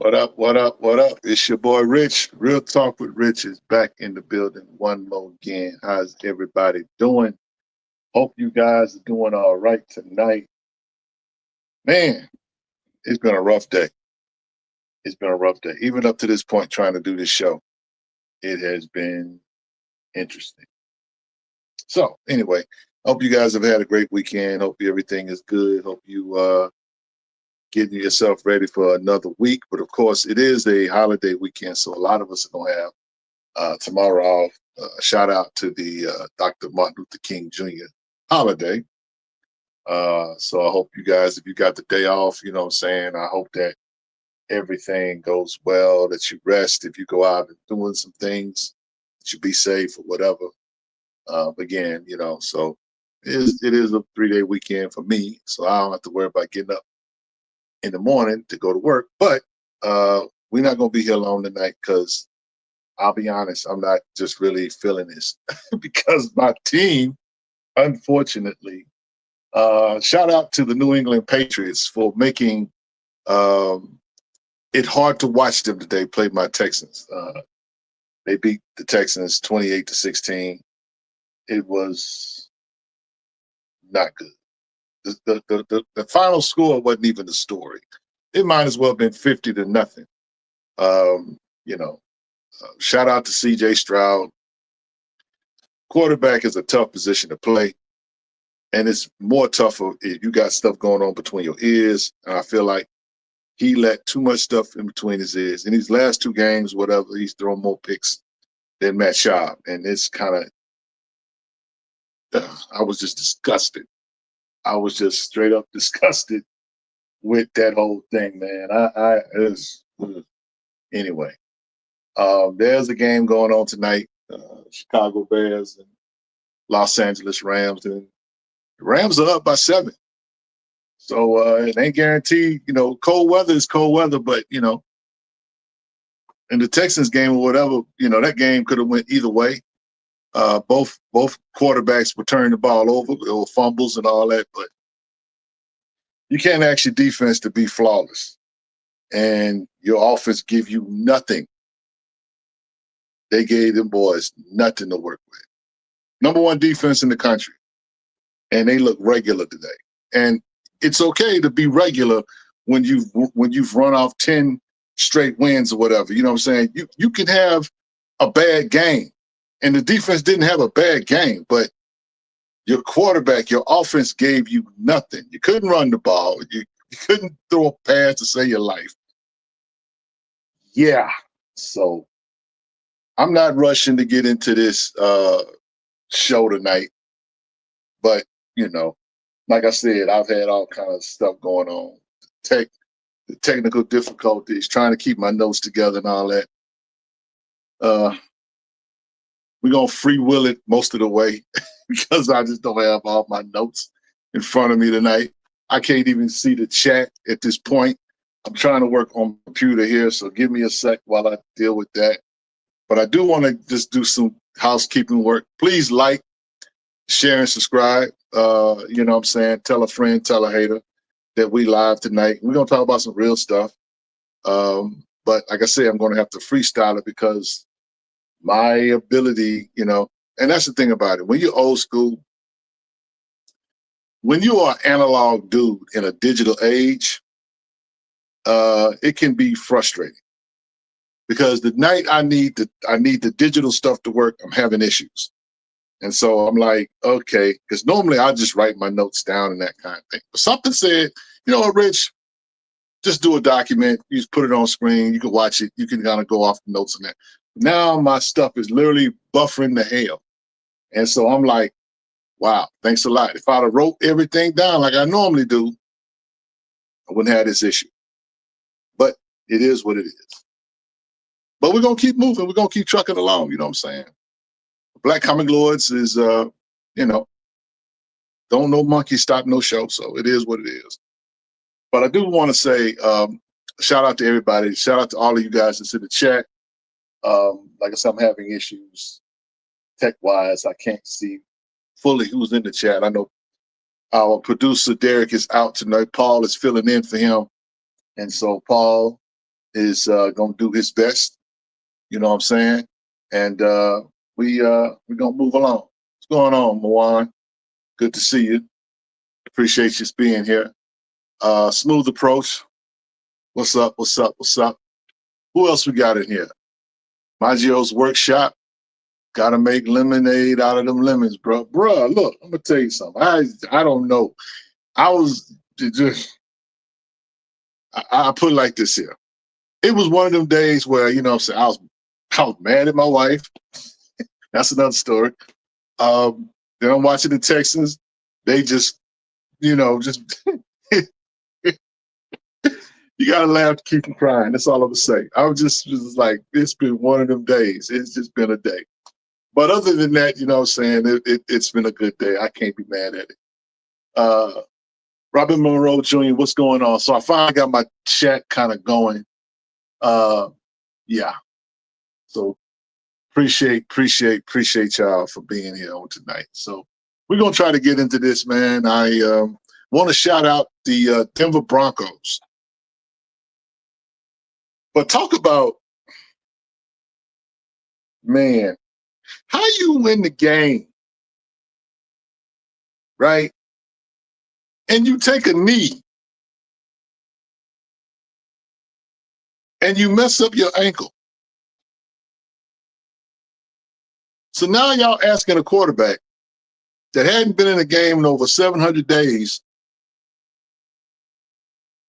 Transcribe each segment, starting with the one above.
What up? What up? What up? It's your boy Rich. Real Talk with Rich is back in the building one more again. How's everybody doing? Hope you guys are doing all right tonight. Man, it's been a rough day. It's been a rough day. Even up to this point, trying to do this show, it has been interesting. So, anyway, hope you guys have had a great weekend. Hope everything is good. Hope you getting yourself ready for another week. But of course, it is a holiday weekend, so a lot of us are going to have tomorrow off. Shout out to the Dr. Martin Luther King Jr. holiday. So I hope you guys, if you got the day off, you know what I'm saying, I hope that everything goes well, that you rest. If you go out and doing some things, that you be safe or whatever. Again, you know, so it is a 3-day weekend for me, so I don't have to worry about getting up in the morning to go to work. But we're not going to be here long tonight because I'll be honest, I'm not just really feeling this because my team, unfortunately, shout out to the New England Patriots for making it hard to watch them today play my Texans. They beat the Texans 28-16. It was not good. The final score wasn't even the story. It might as well have been 50-0. You know, shout out to C.J. Stroud. Quarterback is a tough position to play, and it's more tougher if you got stuff going on between your ears. And I feel like he let too much stuff in between his ears. In these last two games, whatever, he's thrown more picks than Matt Schaub, and it's kind of I was just disgusted. I was just straight up disgusted with that whole thing, man. Anyway. There's a game going on tonight, Chicago Bears and Los Angeles Rams, and the Rams are up by 7. So it ain't guaranteed. You know, cold weather is cold weather, but you know, in the Texans game or whatever, you know, that game could have went either way. Both quarterbacks were turning the ball over, there were fumbles and all that, but you can't ask your defense to be flawless, and your offense give you nothing. They gave them boys nothing to work with. Number one defense in the country, and they look regular today. And it's okay to be regular when you've run off 10 straight wins or whatever. You know what I'm saying? You can have a bad game, and the defense didn't have a bad game, but your quarterback, your offense gave you nothing. You couldn't run the ball. You couldn't throw a pass to save your life. Yeah, so I'm not rushing to get into this show tonight, but you know, like I said, I've had all kinds of stuff going on, the technical difficulties, trying to keep my notes together and all that. We're gonna free will it most of the way because I just don't have all my notes in front of me tonight. I can't even see the chat at this point. I'm trying to work on the computer here, so give me a sec while I deal with that. But I do want to just do some housekeeping work. Please like, share, and subscribe. You know what I'm saying? Tell a friend, tell a hater that we live tonight. We're going to talk about some real stuff. But like I said, I'm going to have to freestyle it because my ability, you know, and that's the thing about it. When you're old school, when you are an analog dude in a digital age, it can be frustrating. Because the night I need the digital stuff to work, I'm having issues. And so I'm like, okay, because normally I just write my notes down and that kind of thing. But something said, you know what, Rich, just do a document. You just put it on screen. You can watch it. You can kind of go off the notes and that. Now my stuff is literally buffering the hell. And so I'm like, wow, thanks a lot. If I'd have wrote everything down like I normally do, I wouldn't have this issue. But it is what it is. But we're going to keep moving. We're going to keep trucking along. You know what I'm saying? Black Comic Lords is, you know, don't no monkey stop no show. So it is what it is. But I do want to say shout out to everybody. Shout out to all of you guys that's in the chat. Like I said, I'm having issues tech-wise. I can't see fully who's in the chat. I know our producer, Derek, is out tonight. Paul is filling in for him. And so, Paul, is gonna do his best. You know what I'm saying? And we're gonna move along. What's going on, Moan? Good to see you. Appreciate you being here. Smooth approach. What's up? What's up? What's up? Who else we got in here? Maggio's workshop. Gotta make lemonade out of them lemons, bro. Bruh, look, I'm gonna tell you something. I don't know. I was just I put it like this here. It was one of them days where, you know what I'm saying, I was mad at my wife. That's another story. Then I'm watching the Texans. They just, you know, just you gotta laugh to keep from crying. That's all I'm gonna say. I was just like, it's been one of them days. It's just been a day. But other than that, you know what I'm saying, it's been a good day. I can't be mad at it. Robert Monroe Jr., what's going on? So I finally got my chat kind of going. Yeah. So appreciate y'all for being here on tonight. So we're gonna try to get into this, man. I want to shout out the Denver Broncos. But talk about, man, how you win the game, right? And you take a knee and you mess up your ankle. So now y'all asking a quarterback that hadn't been in a game in over 700 days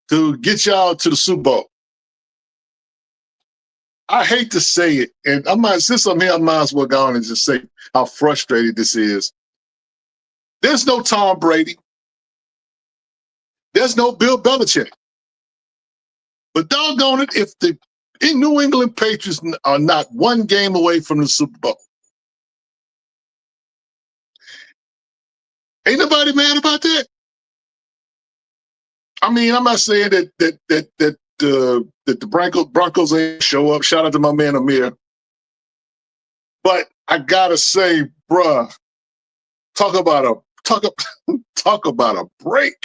to get y'all to the Super Bowl. I hate to say it, and since I'm here, I might as well go on and just say how frustrated this is. There's no Tom Brady. There's no Bill Belichick. But doggone it, if the New England Patriots are not one game away from the Super Bowl, ain't nobody mad about that. I mean, I'm not saying that the Broncos ain't show up. Shout out to my man Amir. But I gotta say, bruh, talk about a break.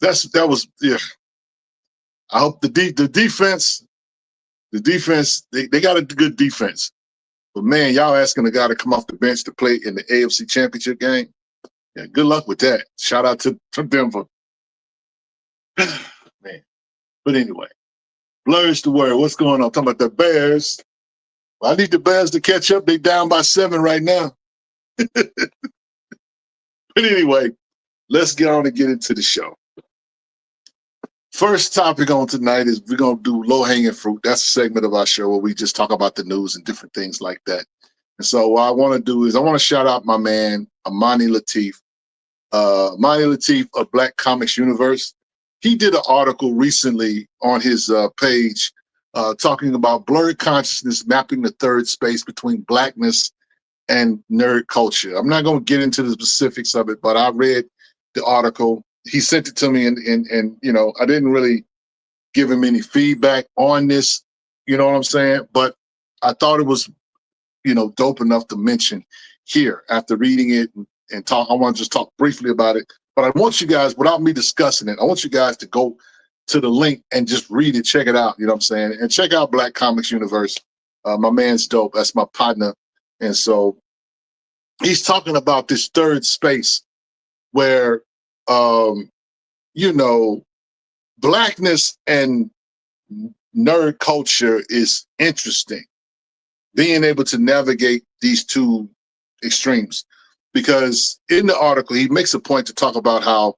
That was yeah. I hope the defense, they got a good defense. But man, y'all asking a guy to come off the bench to play in the AFC Championship game. Yeah, good luck with that. Shout out to Denver. Man. But anyway, blurs the word. What's going on? Talking about the Bears. Well, I need the Bears to catch up. They down by 7 right now. But anyway, let's get on and get into the show. First topic on tonight is we're going to do low-hanging fruit. That's a segment of our show where we just talk about the news and different things like that. And so what I want to do is I want to shout out my man, Amani Latif. Amani Latif of Black Comics Universe. He did an article recently on his page talking about blurred consciousness mapping the third space between blackness and nerd culture. I'm not going to get into the specifics of it, but I read the article. He sent it to me, and you know, I didn't really give him any feedback on this, you know what I'm saying? But I thought it was, you know, dope enough to mention here after reading it and talk. I want to just talk briefly about it, but I want you guys, without me discussing it, I want you guys to go to the link and just read it, check it out, you know what I'm saying? And check out Black Comics Universe. My man's dope. That's my partner. And so he's talking about this third space where, you know, blackness and nerd culture is interesting. Being able to navigate these two extremes. Because in the article, he makes a point to talk about how,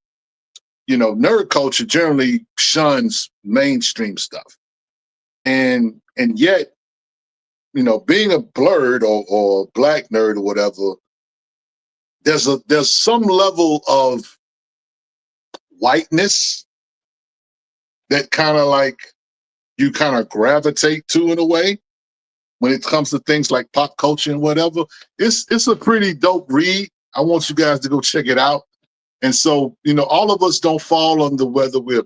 you know, nerd culture generally shuns mainstream stuff. And yet, you know, being a blurred or black nerd or whatever, there's some level of whiteness that kind of like you kind of gravitate to in a way when it comes to things like pop culture and whatever. It's a pretty dope read. I want you guys to go check it out. And so, you know, all of us don't fall under whether we're,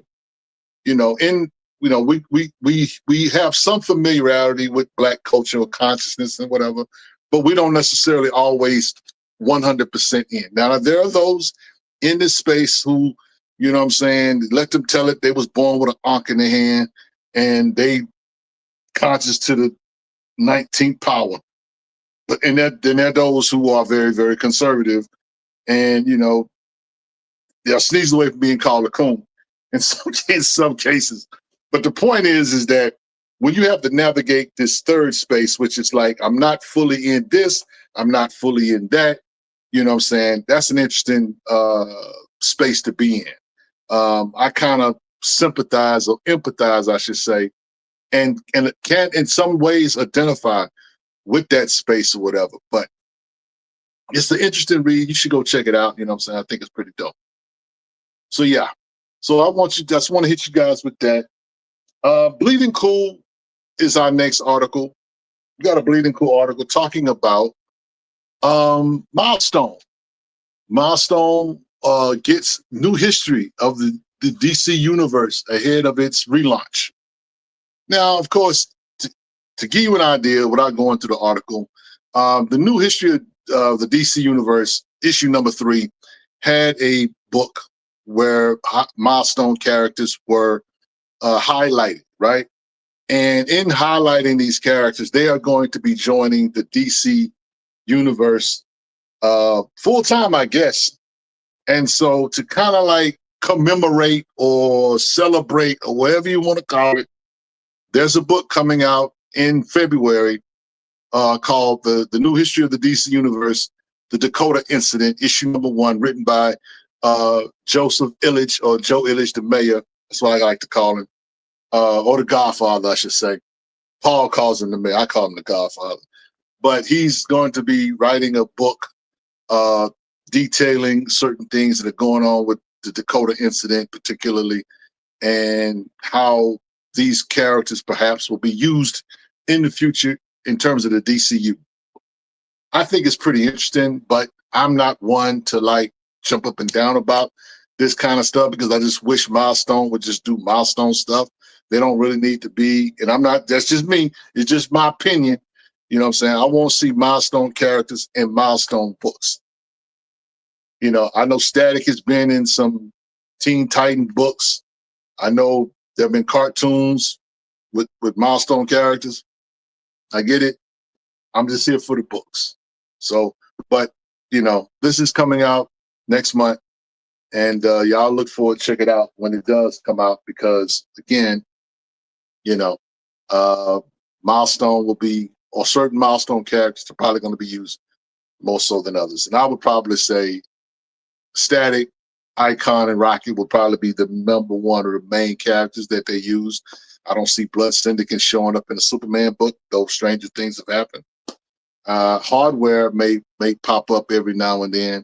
you know, we have some familiarity with black cultural consciousness and whatever, but we don't necessarily always 100% in. Now, there are those in this space who, you know what I'm saying, let them tell it they was born with an ankh in their hand. and they conscious to the 19th power. But and then there are those who are very, very conservative, and they'll sneeze away from being called a coon in some cases. But the point is that when you have to navigate this third space, which is like, I'm not fully in this, I'm not fully in that, you know what I'm saying? That's an interesting space to be in. I kind of sympathize or empathize, I should say, and can in some ways identify with that space or whatever. But it's an interesting read. You should go check it out. You know what I'm saying? I think it's pretty dope. So yeah. So just want to hit you guys with that. Bleeding Cool is our next article. We got a Bleeding Cool article talking about Milestone. Milestone gets new history of the DC universe ahead of its relaunch. Now, of course, to give you an idea without going through the article, the new history of the DC universe, issue number 3, had a book where Milestone characters were highlighted, right? And in highlighting these characters, they are going to be joining the DC universe full time, I guess. And so to kind of like commemorate or celebrate or whatever you want to call it, there's a book coming out in February called the New History of the DC Universe, The Dakota Incident, issue number 1, written by Joseph Illich, or Joe Illich, the mayor. That's what I like to call him. Or the Godfather, I should say. Paul calls him the mayor. I call him the Godfather. But he's going to be writing a book detailing certain things that are going on with the Dakota Incident, particularly, and how these characters perhaps will be used in the future in terms of the DCU. I think it's pretty interesting, but I'm not one to like jump up and down about this kind of stuff because I just wish Milestone would just do Milestone stuff. They don't really need to be, and I'm not, that's just me. It's just my opinion. You know what I'm saying? I won't see Milestone characters in Milestone books. I know Static has been in some Teen Titan books. I know there have been cartoons with Milestone characters. I get it. I'm just here for the books. So, but this is coming out next month, and y'all look forward to check it out when it does come out, because again, Milestone will be, or certain Milestone characters are probably going to be used more so than others. And I would probably say Static, Icon, and Rocket will probably be the number one or the main characters that they use. I don't see Blood Syndicate showing up in a Superman book, though stranger things have happened. Hardware may pop up every now and then,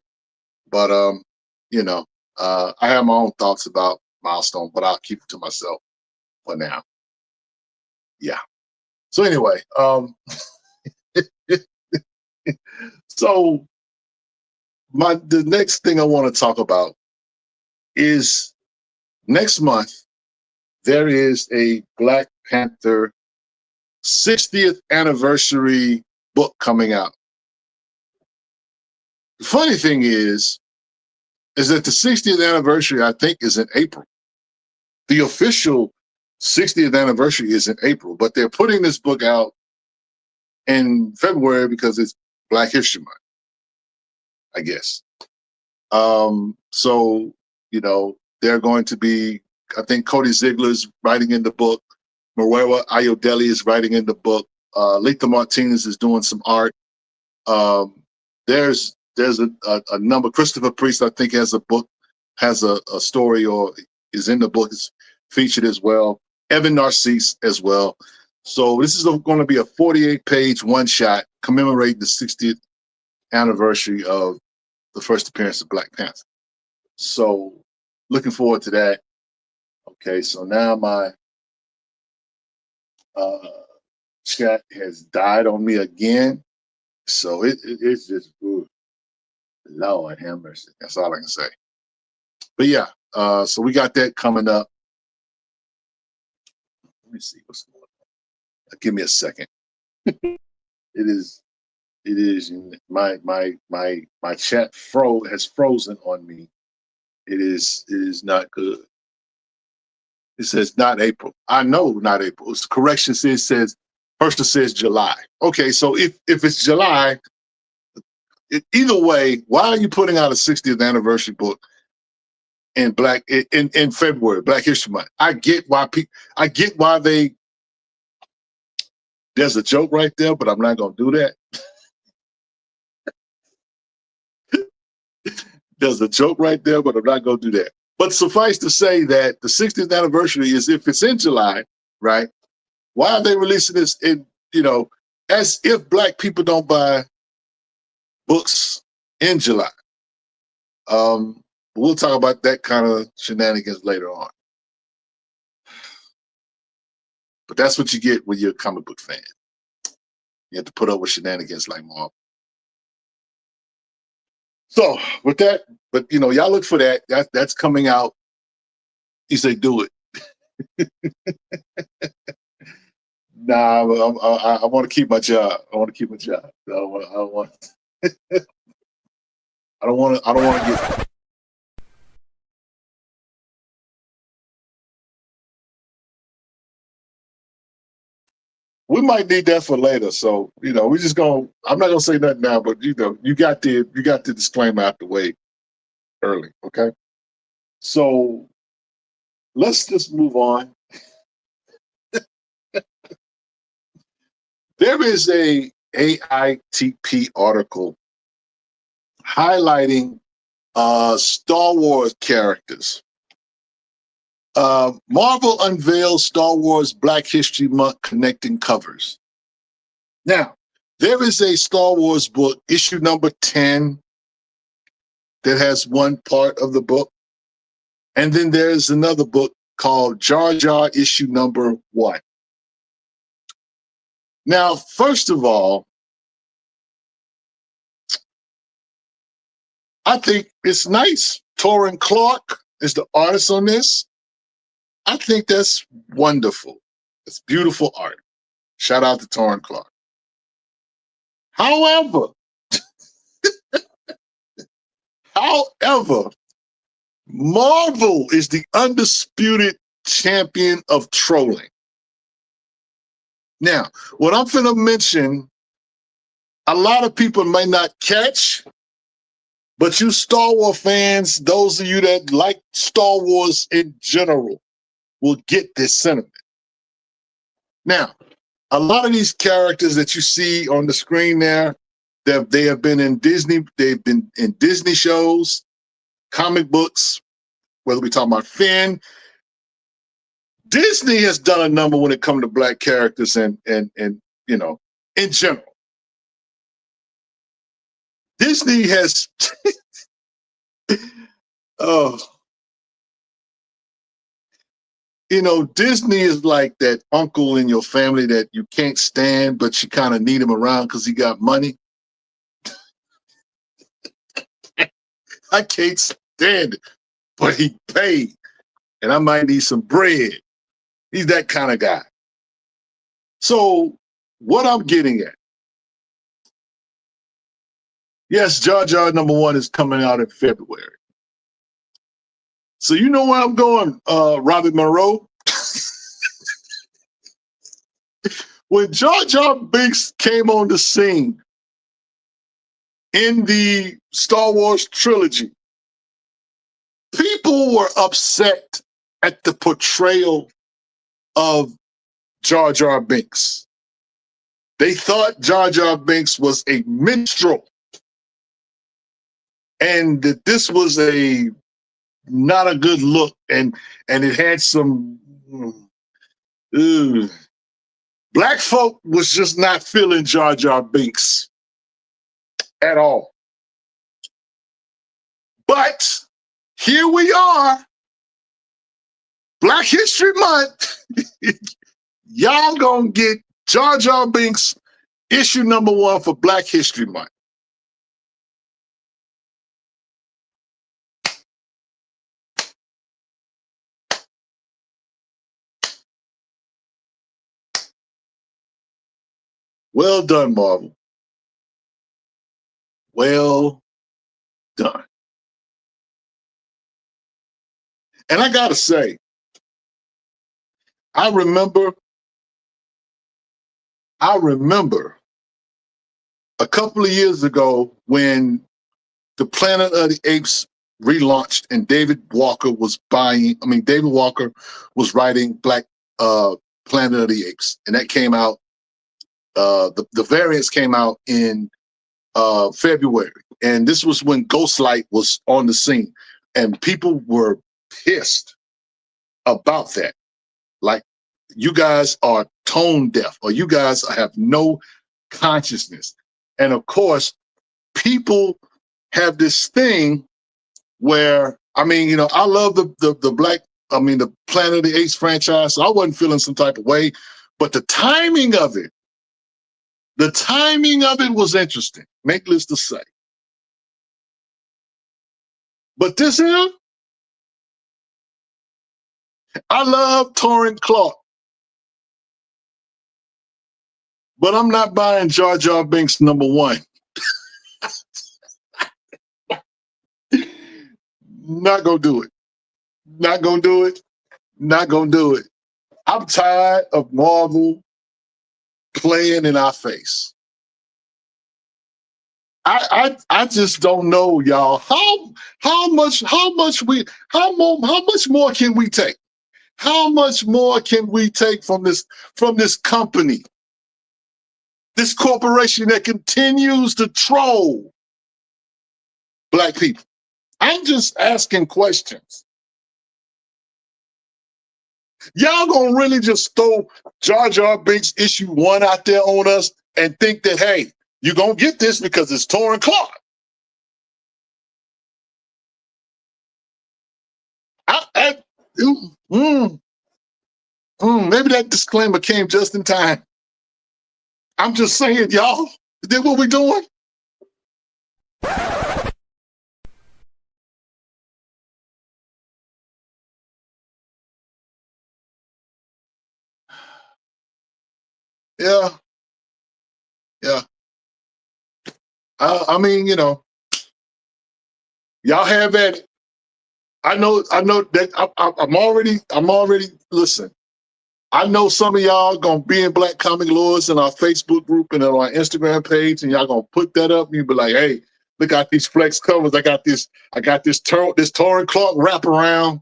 but I have my own thoughts about Milestone, but I'll keep it to myself for now. Yeah. So anyway, so the next thing I want to talk about is next month there is a Black Panther 60th anniversary book coming out. The funny thing is that the 60th anniversary, I think, is in April. The official 60th anniversary is in April, but they're putting this book out in February because it's Black History Month, I guess. So, they're going to be, I think Cody Ziegler's writing in the book. Morewa Ayodele is writing in the book. Letha Martinez is doing some art. There's a number. Christopher Priest, I think, has a story, or is in the book, is featured as well. Evan Narcisse as well. So this is going to be a 48-page one-shot commemorating the 60th anniversary of the first appearance of Black Panther. So looking forward to that. Okay, so now my chat has died on me again. So it's just, ooh, Lord have mercy. That's all I can say. But yeah, so we got that coming up. Let me see what's going on. Give me a second. It is my chat has frozen on me. It is not good. It says not April. I know not April. It's correction says person says July. Okay, so if it's July, either way, why are you putting out a 60th anniversary book in in February, Black History Month? I get why they. There's a joke right there, but I'm not gonna do that. There's a joke right there, but I'm not gonna do that. But suffice to say that the 60th anniversary is if it's in July, right? Why are they releasing this in, as if Black people don't buy books in July? We'll talk about that kind of shenanigans later on. But that's what you get when you're a comic book fan. You have to put up with shenanigans like Marvel. So with that, but y'all look for that. That's coming out. You say do it. Nah, I want to keep my job. I want to keep my job. I don't want. I don't want to get. We might need that for later. So we just gonna. I'm not gonna say nothing now, but you got the disclaimer out the way early. Okay. So let's just move on. There is a AITP article highlighting Star Wars characters. Marvel unveils Star Wars Black History Month connecting covers. Now, there is a Star Wars book, issue number 10, that has one part of the book. And then there's another book called Jar Jar, issue number 1. Now, first of all, I think it's nice. Torrin Clark is the artist on this. I think that's wonderful. It's beautiful art. Shout out to Torrin Clark. However, Marvel is the undisputed champion of trolling. Now, what I'm going to mention, a lot of people may not catch, but you Star Wars fans, those of you that like Star Wars in general, will get this sentiment. Now, a lot of these characters that you see on the screen there, they have been in Disney, they've been in Disney shows, comic books, whether we talk about Finn. Disney has done a number when it comes to Black characters and in general. Disney has oh, Disney is like that uncle in your family that you can't stand, but you kind of need him around because he got money. I can't stand it, but he paid, and I might need some bread. He's that kind of guy. So what I'm getting at, yes, Jar Jar number 1 is coming out in February. So you know where I'm going, Robert Monroe? When Jar Jar Binks came on the scene in the Star Wars trilogy, people were upset at the portrayal of Jar Jar Binks. They thought Jar Jar Binks was a minstrel and that this was not a good look, and it had some Black folk was just not feeling Jar Jar Binks at all. But here we are, Black History Month. Y'all gonna get Jar Jar Binks issue number 1 for Black History Month. Well done, Marvel. Well done. And I gotta say, I remember a couple of years ago when the Planet of the Apes relaunched and David Walker was writing Black Planet of the Apes. And that came out, the variants came out in February. And this was when Ghostlight was on the scene. And people were pissed about that. Like, you guys are tone deaf, or you guys have no consciousness. And of course, people have this thing where, I love the Planet of the Apes franchise. So I wasn't feeling some type of way, but the timing of it was interesting. Needless to say. But this here, I love Torrance Clark, but I'm not buying Jar Jar Binks #1. Not gonna do it. Not gonna do it. Not gonna do it. I'm tired of Marvel playing in our face. I just don't know, y'all. How much more can we take? How much more can we take from this company? This corporation that continues to troll Black people. I'm just asking questions. Y'all gonna really just throw Jar Jar Binks #1 out there on us and think that, hey, you're gonna get this because it's Torrance Clark. Maybe that disclaimer came just in time. I'm just saying, y'all, is that what we doing? Yeah. Y'all have at it. I know that I'm already, listen, I know some of y'all gonna be in Black Comic Lords in our Facebook group and on our Instagram page, and y'all gonna put that up and you be like, hey, look at these flex covers. I got this Torrance Clark wraparound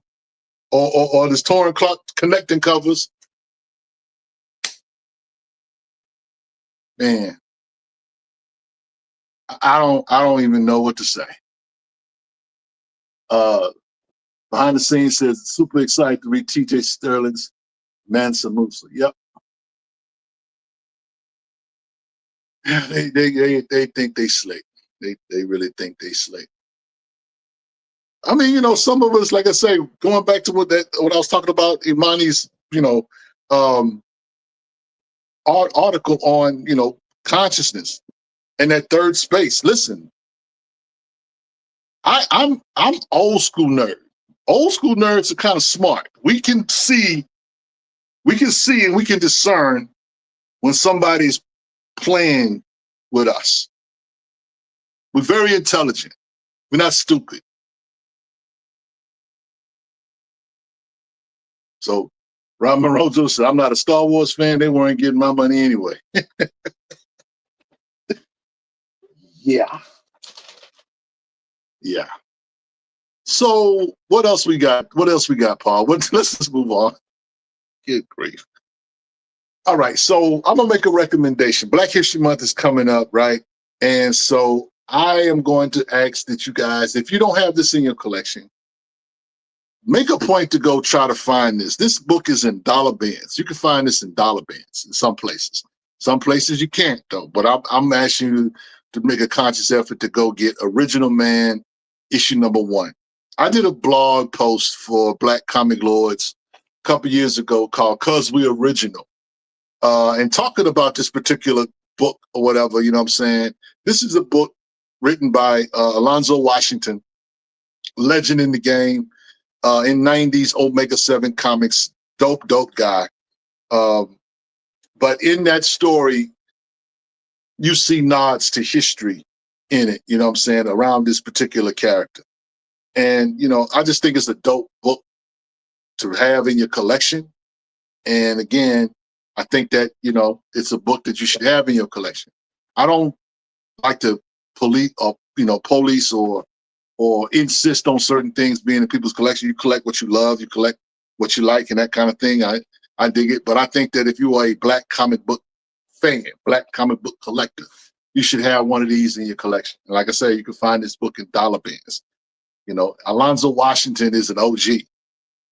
or this Torrance Clark connecting covers. Man, I don't even know what to say. Behind the scenes says super excited to read TJ Sterling's Mansa Musa. Yep. They think they slick. They really think they slick. Some of us, like I say, going back to what I was talking about, Imani's, article on, consciousness and that third space. Listen, I'm old school nerd. Old school nerds are kind of smart. We can see and we can discern when somebody's playing with us. We're very intelligent. We're not stupid. So Rob Morozo said, I'm not a Star Wars fan. They weren't getting my money anyway. Yeah. So what else we got? Paul? Let's just move on. Good grief. All right, so I'm gonna make a recommendation. Black History Month is coming up, right? And so I am going to ask that you guys, if you don't have this in your collection, make a point to go try to find this. This book is in dollar bins. You can find this in dollar bins in some places. Some places you can't, though. But I'm asking you to make a conscious effort to go get Original Man issue #1. I did a blog post for Black Comic Lords a couple years ago called "'Cause We Original," and talking about this particular book or whatever. You know what I'm saying? This is a book written by Alonzo Washington, legend in the game. In 90s Omega 7 Comics, dope guy. But in that story, you see nods to history in it, you know what I'm saying, around this particular character. And, I just think it's a dope book to have in your collection. And again, I think that, you know, it's a book that you should have in your collection. I don't like to police or insist on certain things being in people's collection. You collect what you love, you collect what you like, and that kind of thing. I dig it. But I think that if you are a Black comic book fan, Black comic book collector, you should have one of these in your collection. And like I say, you can find this book in dollar bins. You know, Alonzo Washington is an OG,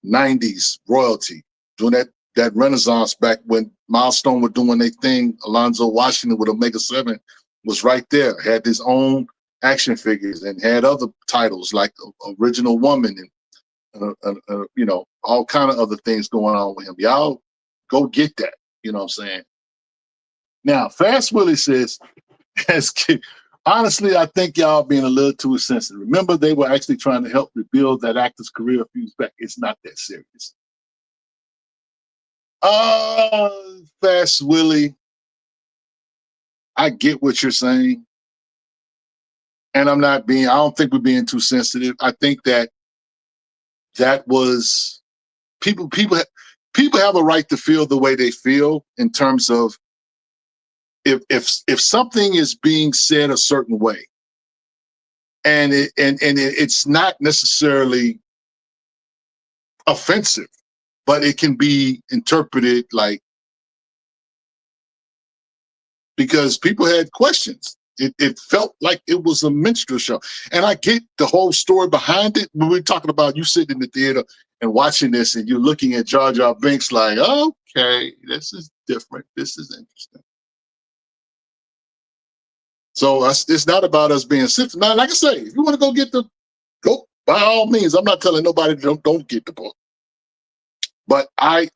90s royalty, doing that Renaissance back when Milestone were doing their thing. Alonzo Washington with Omega 7 was right there, had his own action figures and had other titles like Original Woman and you know, all kind of other things going on with him. Y'all go get that. You know what I'm saying? Now, Fast Willie says, honestly, I think y'all being a little too sensitive. Remember, they were actually trying to help rebuild that actor's career a few years back. It's not that serious. Fast Willie, I get what you're saying. And I don't think we're being too sensitive. I think that was people have a right to feel the way they feel in terms of if something is being said a certain way and it's not necessarily offensive, but it can be interpreted like, because people had questions. It felt like it was a minstrel show. And I get the whole story behind it. When we're talking about you sitting in the theater and watching this and you're looking at Jar Jar Binks like, okay, this is different. This is interesting. So it's not about us being sensitive. Now, like I say, if you want to go by all means. I'm not telling nobody don't get the book. But I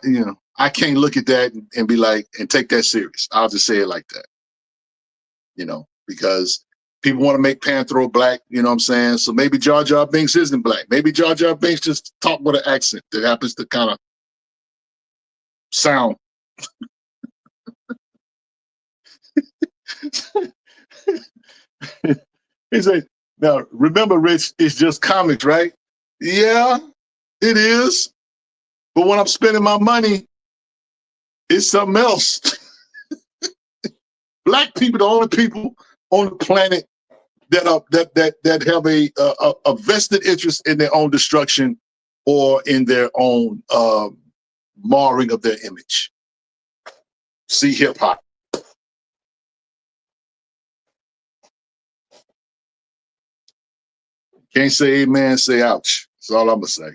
you know, I can't look at that and be like, and take that serious. I'll just say it like that. You know, because people want to make Panthro black, you know what I'm saying? So maybe Jar Jar Binks isn't black. Maybe Jar Jar Binks just talk with an accent that happens to kind of sound. He said, now, remember, Rich, it's just comics, right? Yeah, it is. But when I'm spending my money, it's something else. Black people, the only people on the planet that have a vested interest in their own destruction or in their own marring of their image. See hip hop. Can't say amen, say ouch. That's all I'm gonna say.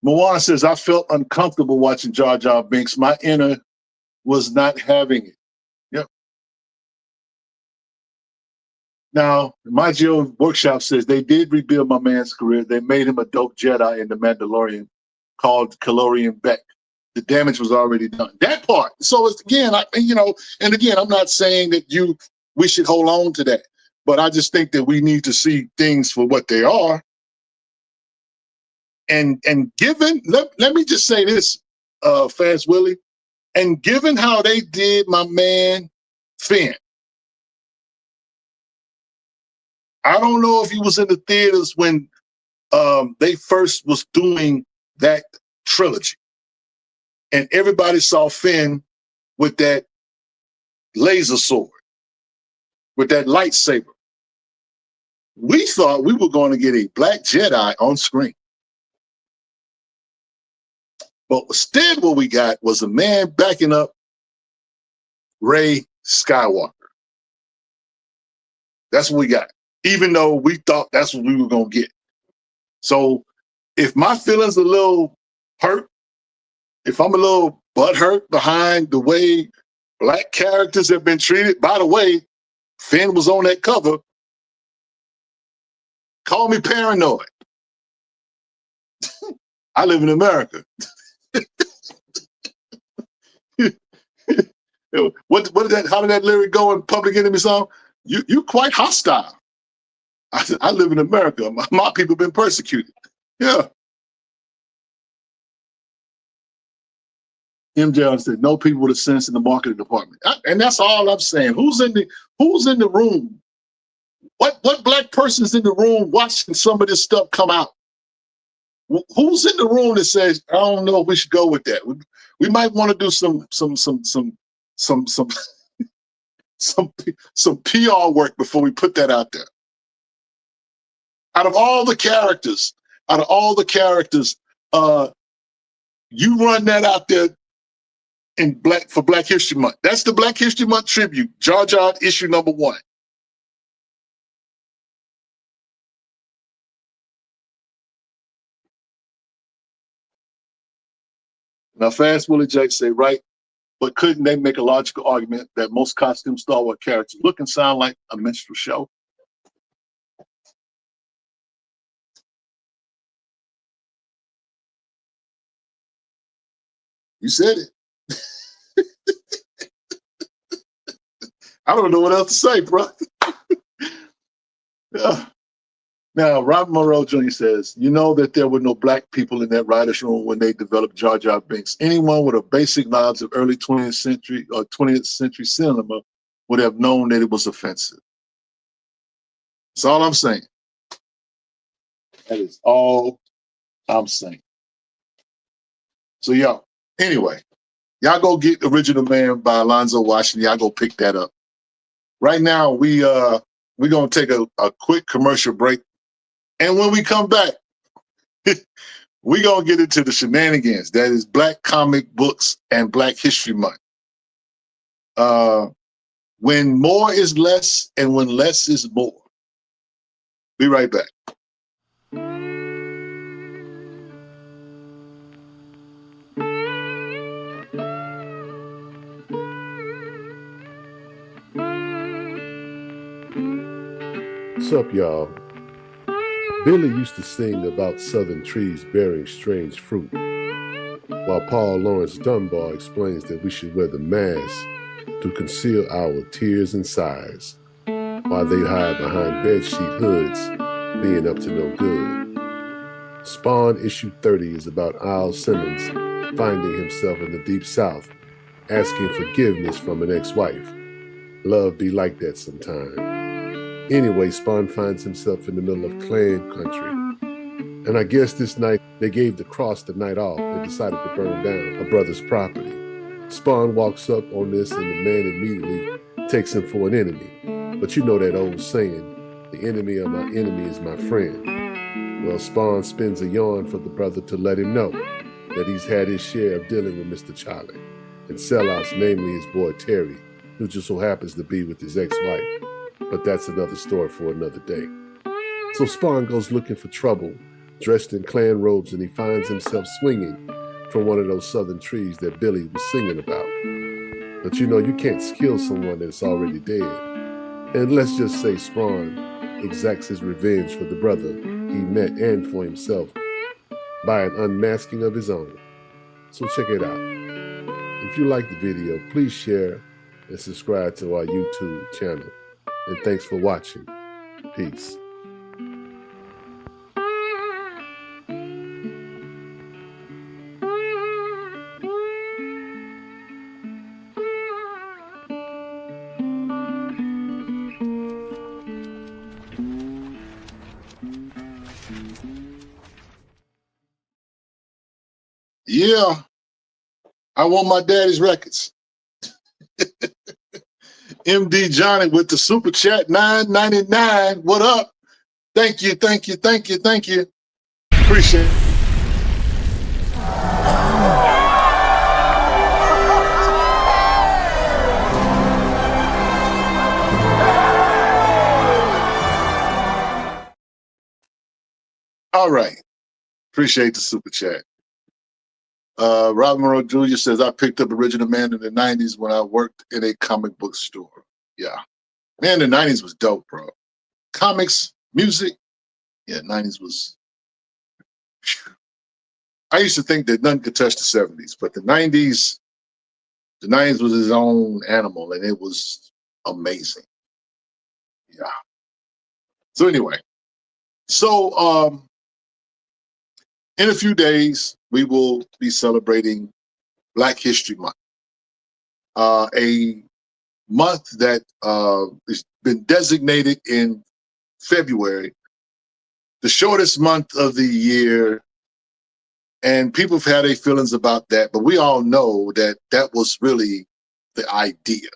Moana says, I felt uncomfortable watching Jar Jar Binks. My inner was not having it. Yep. Now, my Geo Workshop says they did rebuild my man's career. They made him a dope Jedi in The Mandalorian called Calorian Beck. The damage was already done. That part. So it's, again, and again, I'm not saying that we should hold on to that, but I just think that we need to see things for what they are. And given, let me just say this, Fast Willie, and given how they did my man Finn, I don't know if he was in the theaters when they first was doing that trilogy, and everybody saw Finn with that laser sword, with that lightsaber. We thought we were going to get a black Jedi on screen. But instead what we got was a man backing up Rey Skywalker. That's what we got, even though we thought that's what we were going to get. So if my feelings are a little hurt, if I'm a little butthurt behind the way black characters have been treated, by the way, Finn was on that cover, call me paranoid. I live in America. What did that? How did that lyric go in Public Enemy song? You quite hostile. I live in America. My people have been persecuted. Yeah. MJ said, no people with a sense in the marketing department. And that's all I'm saying. Who's in the room? What black person's in the room watching some of this stuff come out? Who's in the room that says, I don't know if we should go with that? We might want to do some some PR work before we put that out there. Out of all the characters, you run that out there for Black History Month. That's the Black History Month tribute. Jar Jar issue #1. Now, Fast Willie Jake say, right, but couldn't they make a logical argument that most costume Star Wars characters look and sound like a minstrel show? You said it. I don't know what else to say, bro. Now, Robert Monroe Jr. says, you know that there were no black people in that writer's room when they developed Jar Jar Binks. Anyone with a basic knowledge of early 20th century or 20th century cinema would have known that it was offensive. That's all I'm saying. That is all I'm saying. So, y'all, anyway, y'all go get Original Man by Alonzo Washington. Y'all go pick that up. Right now, we're going to take a quick commercial break. And when we come back, we're going to get into the shenanigans. That is Black Comic Books and Black History Month. When more is less and when less is more. Be right back. What's up, y'all? Billy used to sing about southern trees bearing strange fruit, while Paul Laurence Dunbar explains that we should wear the mask to conceal our tears and sighs, while they hide behind bedsheet hoods, being up to no good. Spawn issue 30 is about Al Simmons finding himself in the Deep South, asking forgiveness from an ex-wife. Love be like that sometime. Anyway, Spawn finds himself in the middle of Klan country. And I guess this night they gave the cross the night off and decided to burn down a brother's property. Spawn walks up on this and the man immediately takes him for an enemy. But you know that old saying, the enemy of my enemy is my friend. Well, Spawn spins a yarn for the brother to let him know that he's had his share of dealing with Mr. Charlie and sellouts, namely his boy Terry, who just so happens to be with his ex-wife. But that's another story for another day. So Spawn goes looking for trouble, dressed in Klan robes, and he finds himself swinging from one of those southern trees that Billy was singing about. But you know, you can't kill someone that's already dead. And let's just say Spawn exacts his revenge for the brother he met and for himself by an unmasking of his own. So check it out. If you like the video, please share and subscribe to our YouTube channel. And thanks for watching. Peace. Yeah, I want my daddy's records. MD Johnny with the super chat, $9.99. What up? Thank you, thank you, thank you, thank you. Appreciate it. All right. Appreciate the super chat. Robert Monroe Jr. says, I picked up Original Man in the 90s when I worked in a comic book store. Yeah. Man, the 90s was dope, bro. Comics, music. Yeah, 90s was... I used to think that nothing could touch the 70s, but the 90s was his own animal, and it was amazing. Yeah. So anyway, in a few days, we will be celebrating Black History Month, a month that has been designated in February, the shortest month of the year And people have had their feelings about that, but we all know that that was really the idea,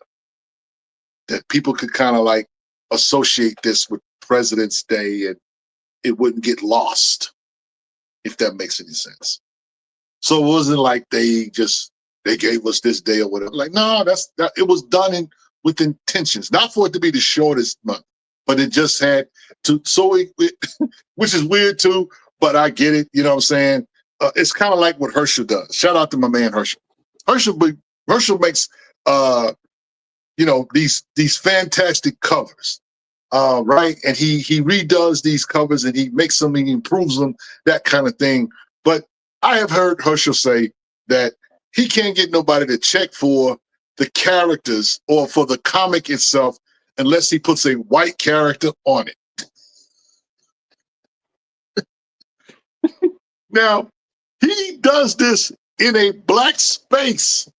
that people could kind of like associate this with President's Day and it wouldn't get lost, if that makes any sense. So it wasn't like they gave us this day or whatever. Like, no, it was done with intentions, not for it to be the shortest month, but it just had to, which is weird too, but I get it, you know what I'm saying? It's kind of like what Herschel does. Shout out to my man Herschel. Herschel makes these fantastic covers, right? And he redoes these covers and he makes them, he improves them, that kind of thing. But I have heard Herschel say that he can't get nobody to check for the characters or for the comic itself unless he puts a white character on it. Now, he does this in a black space.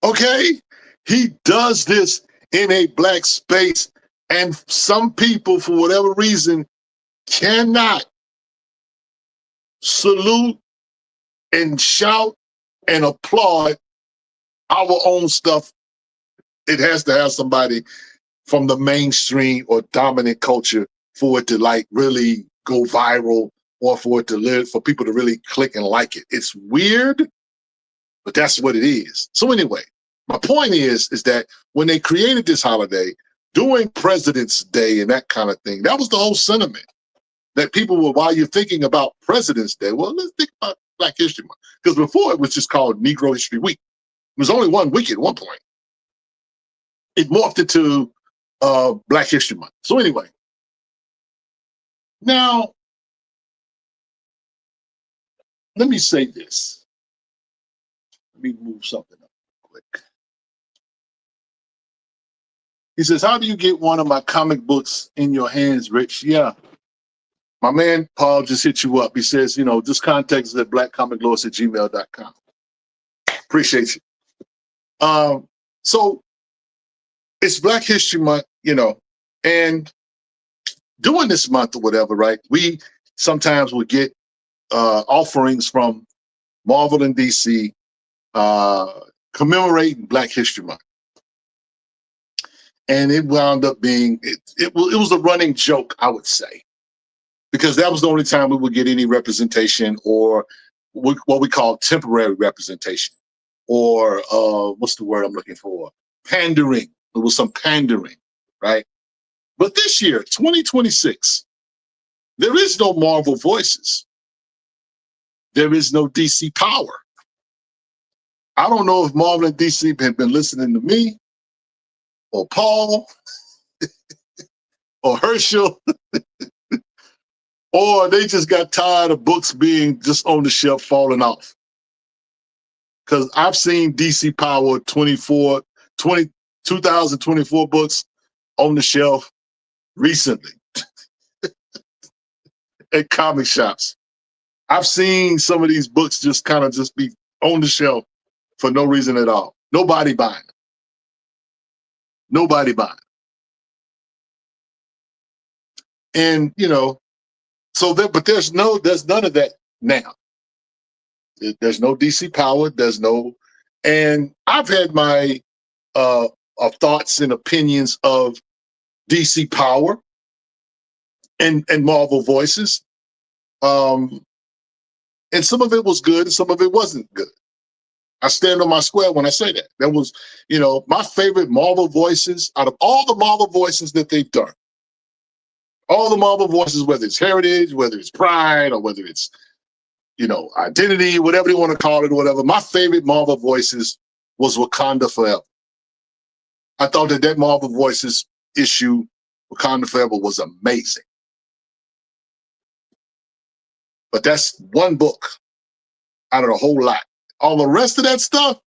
Okay? He does this in a black space, and some people, for whatever reason, cannot salute and shout and applaud our own stuff. It has to have somebody from the mainstream or dominant culture for it to like really go viral or for it to live, for people to really click and like it. It's weird, but that's what it is. So anyway, my point is that when they created this holiday, during President's Day and that kind of thing, that was the whole sentiment. That people were, while you're thinking about President's Day, well, let's think about Black History Month. Because before it was just called Negro History Week. It was only 1 week at one point. It morphed into Black History Month. So anyway, now, let me say this. Let me move something up quick. He says, how do you get one of my comic books in your hands, Rich? Yeah. My man Paul just hit you up. He says, just contact us at blackcomiclords@gmail.com. Appreciate you. So it's Black History Month, and during this month or whatever, right? We sometimes will get offerings from Marvel and DC commemorating Black History Month. And it wound up being, it was a running joke, I would say, because that was the only time we would get any representation or what we call temporary representation, or what's the word I'm looking for? Pandering. There was some pandering, right? But this year, 2026, there is no Marvel voices. There is no DC power. I don't know if Marvel and DC have been listening to me or Paul or Herschel, or they just got tired of books being just on the shelf falling off. Because I've seen DC Power 2024 books on the shelf recently at comic shops. I've seen some of these books just kind of just be on the shelf for no reason at all. Nobody buying them. Nobody buying them. And, but there's none of that now. There's no DC Power. And I've had my thoughts and opinions of DC Power and Marvel voices. And some of it was good and some of it wasn't good. I stand on my square when I say that. That was, my favorite Marvel voices out of all the Marvel voices that they've done. All the Marvel voices, whether it's Heritage, whether it's Pride, or whether it's, Identity, whatever you want to call it, or whatever. My favorite Marvel voices was Wakanda Forever. I thought that Marvel voices issue, Wakanda Forever, was amazing. But that's one book out of a whole lot. All the rest of that stuff,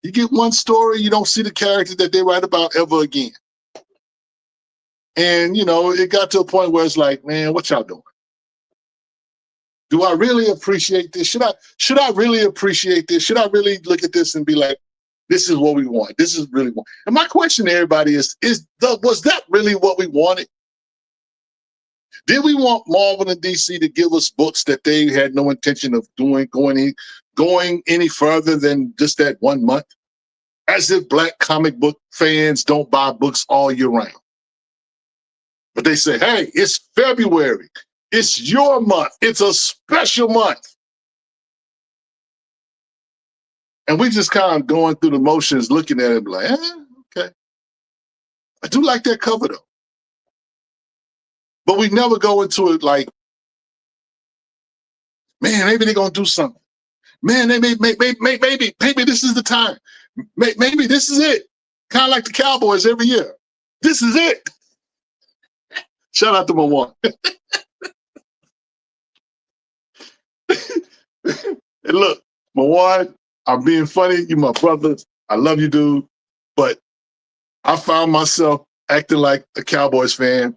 you get one story, you don't see the characters that they write about ever again. And, it got to a point where it's like, man, what y'all doing? Do I really appreciate this? Should I really appreciate this? Should I really look at this and be like, this is what we want? This is really what. And my question to everybody was that really what we wanted? Did we want Marvel and DC to give us books that they had no intention of going any further than just that 1 month? As if Black comic book fans don't buy books all year round. But they say, hey, it's February. It's your month. It's a special month. And we just kind of going through the motions, looking at it like, okay. I do like that cover though. But we never go into it like, man, maybe they're gonna do something. Man, maybe this is the time. Maybe this is it. Kind of like the Cowboys every year. This is it. Shout out to my one. And look, my one, I'm being funny. You my brother. I love you, dude. But I found myself acting like a Cowboys fan.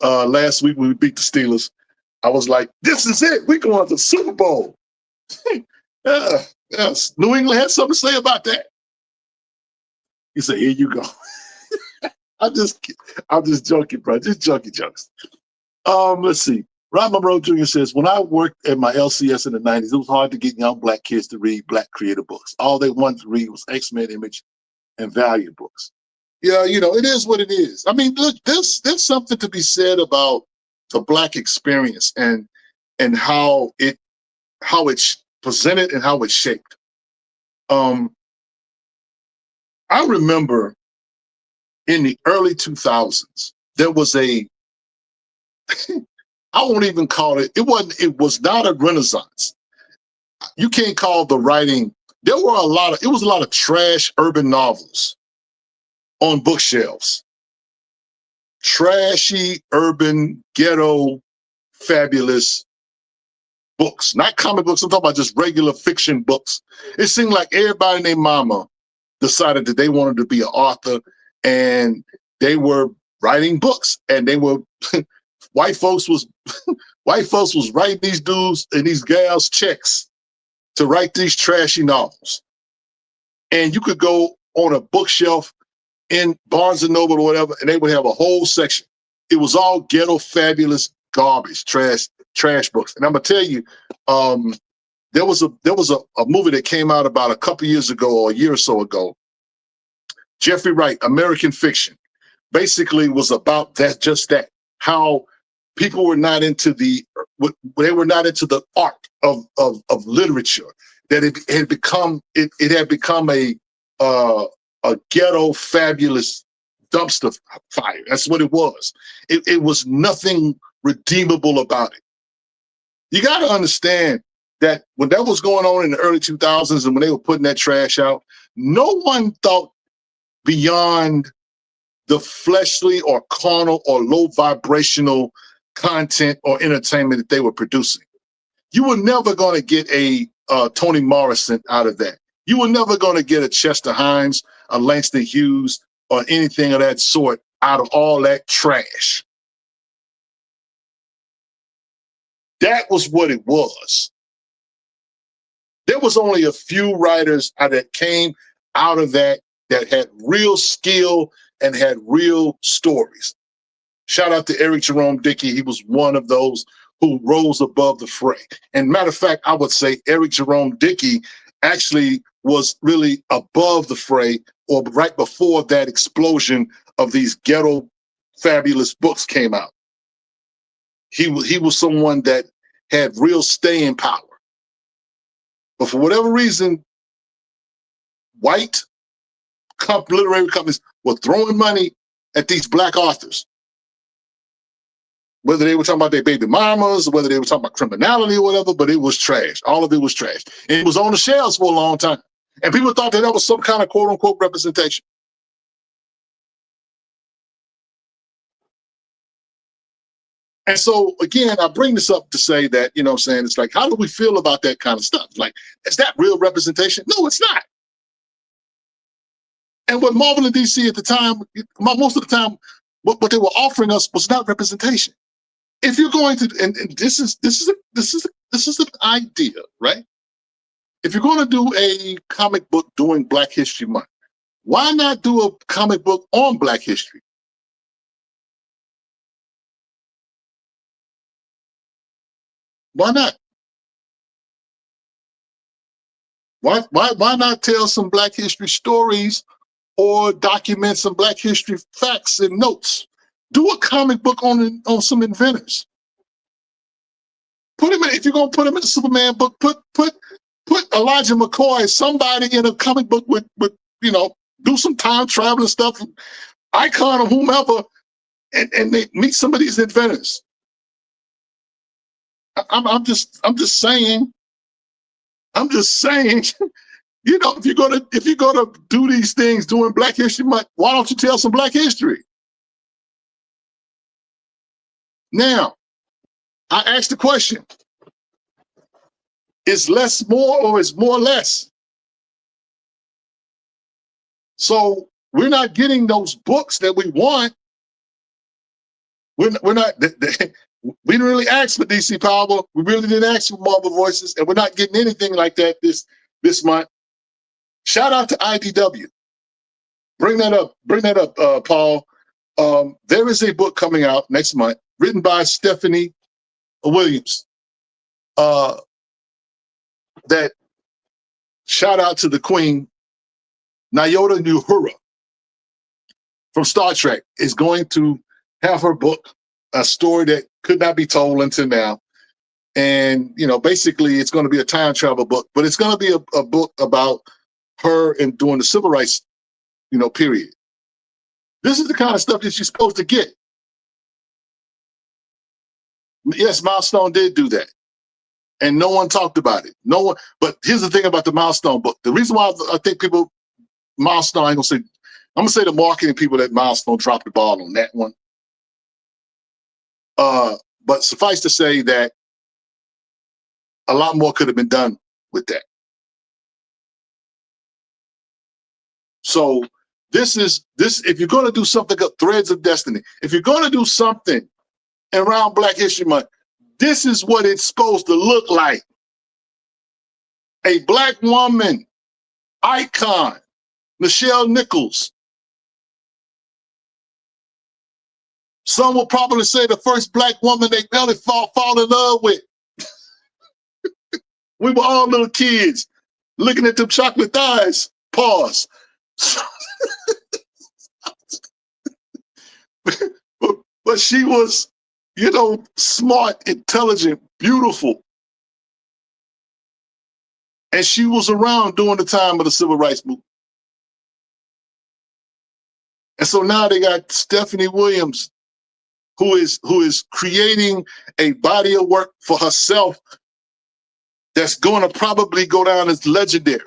Last week when we beat the Steelers, I was like, this is it. We're going to the Super Bowl. Yes. New England had something to say about that. He said, here you go. I'm just joking, bro. Just junky jokes. Let's see. Rob Monroe Jr. says, when I worked at my LCS in the 90s, it was hard to get young Black kids to read Black creator books. All they wanted to read was X-Men Image and Value books. Yeah, it is what it is. I mean, look, there's something to be said about the Black experience and how it's presented and how it's shaped. I remember in the early 2000s, there was I won't even call it, it was not a renaissance. You can't call the writing, it was a lot of trash urban novels on bookshelves. Trashy, urban, ghetto, fabulous books. Not comic books, I'm talking about just regular fiction books. It seemed like everybody named Mama decided that they wanted to be an author, and they were writing books, and they were white folks was writing these dudes and these gals checks to write these trashy novels. And you could go on a bookshelf in Barnes and Noble or whatever, and they would have a whole section. It was all ghetto, fabulous garbage, trash books. And I'm gonna tell you, there was a movie that came out about a couple years ago or a year or so ago. Jeffrey Wright, American Fiction, basically was about that, how people were not into the art of literature, that it had become a ghetto fabulous dumpster fire. That's what it was. It was nothing redeemable about it. You got to understand that when that was going on in the early 2000s and when they were putting that trash out, no one thought beyond the fleshly or carnal or low vibrational content or entertainment that they were producing. You were never going to get a Toni Morrison out of that. You were never going to get a Chester Himes, a Langston Hughes, or anything of that sort out of all that trash. That was what it was. There was only a few writers that came out of that had real skill and had real stories. Shout out to Eric Jerome Dickey. He was one of those who rose above the fray. And matter of fact, I would say Eric Jerome Dickey actually was really above the fray, or right before that explosion of these ghetto fabulous books came out. He was someone that had real staying power. But for whatever reason, white literary companies were throwing money at these Black authors. Whether they were talking about their baby mamas, or whether they were talking about criminality or whatever, but it was trash. All of it was trash. And it was on the shelves for a long time. And people thought that was some kind of quote unquote representation. And so, again, I bring this up to say that, what I'm saying, it's like, how do we feel about that kind of stuff? Like, is that real representation? No, it's not. And what Marvel and DC at the time, most of the time, what they were offering us was not representation. If you're going to, and this is an idea, right? If you're going to do a comic book during Black History Month, why not do a comic book on Black history? Why not? Why not tell some Black history stories or document some Black history facts and notes? Do a comic book on some inventors. Put him in, if you're gonna put him in a Superman book, put Elijah McCoy, somebody in a comic book with do some time traveling stuff, Icon or whomever, and they meet some of these inventors. I'm just saying, if you're gonna do these things during Black History Month, why don't you tell some Black history? Now, I asked the question: is less more, or is more less? So we're not getting those books that we want. We're not. We didn't really ask for DC Power. We really didn't ask for Marvel Voices, and we're not getting anything like that this month. Shout out to IDW. Bring that up, Paul. There is a book coming out next month, written by Stephanie Williams. That shout out to the Queen, Nyota Uhura from Star Trek is going to have her book, a story that could not be told until now. And, basically it's going to be a time travel book, but it's going to be a book about her and during the civil rights, period. This is the kind of stuff that you're supposed to get. Yes, Milestone did do that. And no one talked about it. No one, but here's the thing about the Milestone book. The reason why I think Milestone, I'm gonna say the marketing people that Milestone dropped the ball on that one. But suffice to say that a lot more could have been done with that. So this, if you're going to do something, Threads of Destiny, if you're going to do something around Black History Month, this is what it's supposed to look like. A Black woman, icon, Nichelle Nichols. Some will probably say the first Black woman they really fall in love with. We were all little kids looking at them chocolate thighs. Pause. But she was, smart, intelligent, beautiful. And she was around during the time of the Civil Rights Movement. And so now they got Stephanie Williams, who is creating a body of work for herself that's going to probably go down as legendary.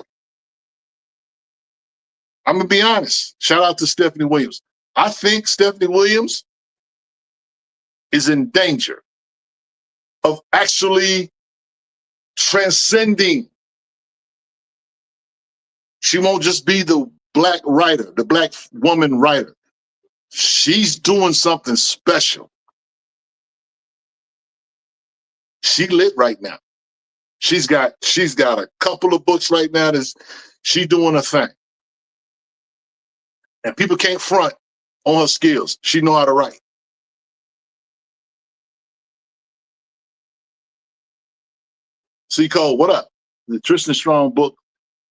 I'm going to be honest. Shout out to Stephanie Williams. I think Stephanie Williams is in danger of actually transcending. She won't just be the Black writer, the Black woman writer. She's doing something special. She lit right now. She's got a couple of books right now she's doing a thing. And people can't front on her skills. She know how to write. C. Cole, what up? The Tristan Strong book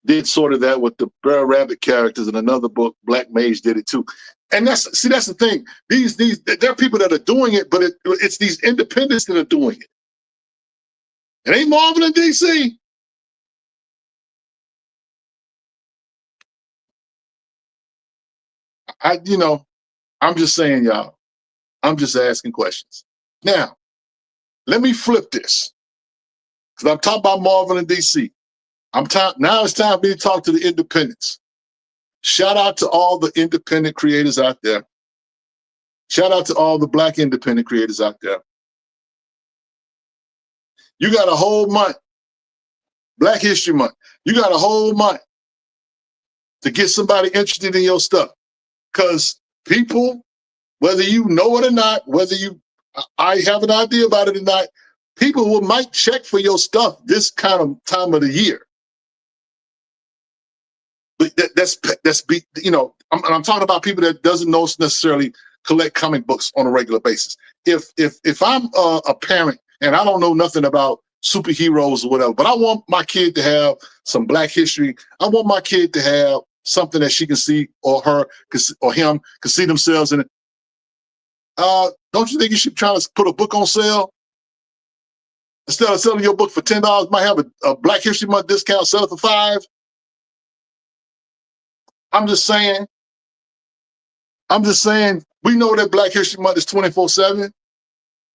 did sort of that with the Bear Rabbit characters, and another book, Black Mage, did it too. And that's the thing. There are people that are doing it, but it's these independents that are doing it. It ain't Marvel and DC. I'm just saying, y'all. I'm just asking questions. Now, let me flip this. Because I'm talking about Marvel and DC. Now it's time for me to talk to the independents. Shout out to all the independent creators out there. Shout out to all the Black independent creators out there. You got a whole month, Black History Month. You got a whole month to get somebody interested in your stuff. Because people, whether you know it or not, I have an idea about it or not, people might check for your stuff this kind of time of the year. But I'm talking about people that doesn't necessarily collect comic books on a regular basis. If I'm a parent And I don't know nothing about superheroes or whatever, but I want my kid to have some Black history. I want my kid to have something that she can see, or her or him can see themselves in it. Don't you think you should try to put a book on sale? Instead of selling your book for $10, might have a Black History Month discount, sell it for $5. I'm just saying, we know that Black History Month is 24/7,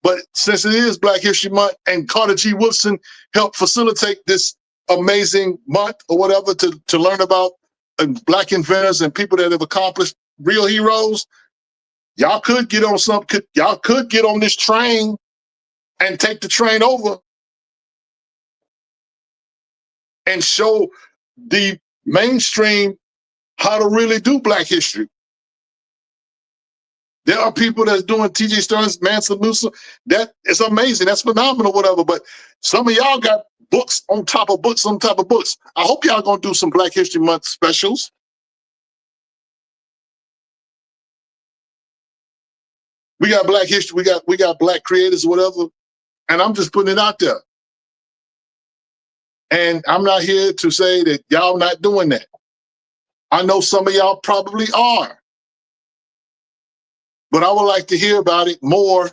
but since it is Black History Month and Carter G. Woodson helped facilitate this amazing month or whatever to learn about Black inventors and people that have accomplished real heroes, y'all could get on y'all could get on this train and take the train over and show the mainstream how to really do Black history. There are people that's doing T.J. Stearns, Mansa Musa. That is amazing. That's phenomenal, whatever. But some of y'all got books on top of books on top of books. I hope y'all gonna do some Black History Month specials. We got Black history. We got Black creators, whatever. And I'm just putting it out there. And I'm not here to say that y'all not doing that. I know some of y'all probably are. But I would like to hear about it more.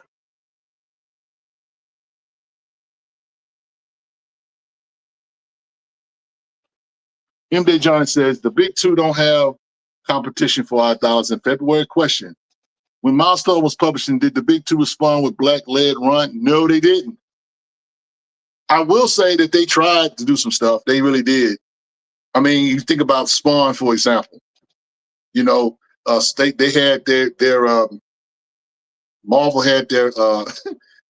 M.D. John says, the big two don't have competition for our dollars in February. Question. When Milestone was publishing, did the big two respond with Black-led run? No, they didn't. I will say that they tried to do some stuff. They really did. I mean, you think about Spawn, for example. You know, they had their Marvel had their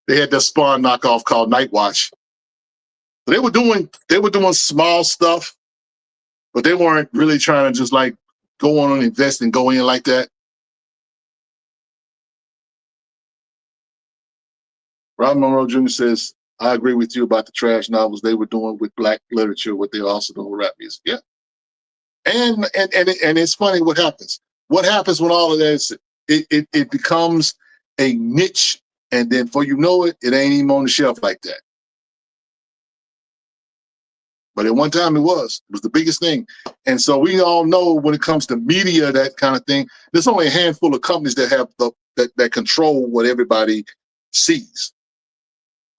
they had their Spawn knockoff called Night Watch. They were doing small stuff, but they weren't really trying to just like go on and invest and go in like that. Robert Monroe Jr. says, I agree with you about the trash novels they were doing with Black literature, what they're also doing with rap music. Yeah. And it's funny what happens. What happens when all of that is, it becomes a niche, and then before you know it, it ain't even on the shelf like that. But at one time it was the biggest thing. And so we all know when it comes to media, that kind of thing, there's only a handful of companies that have that control what everybody sees.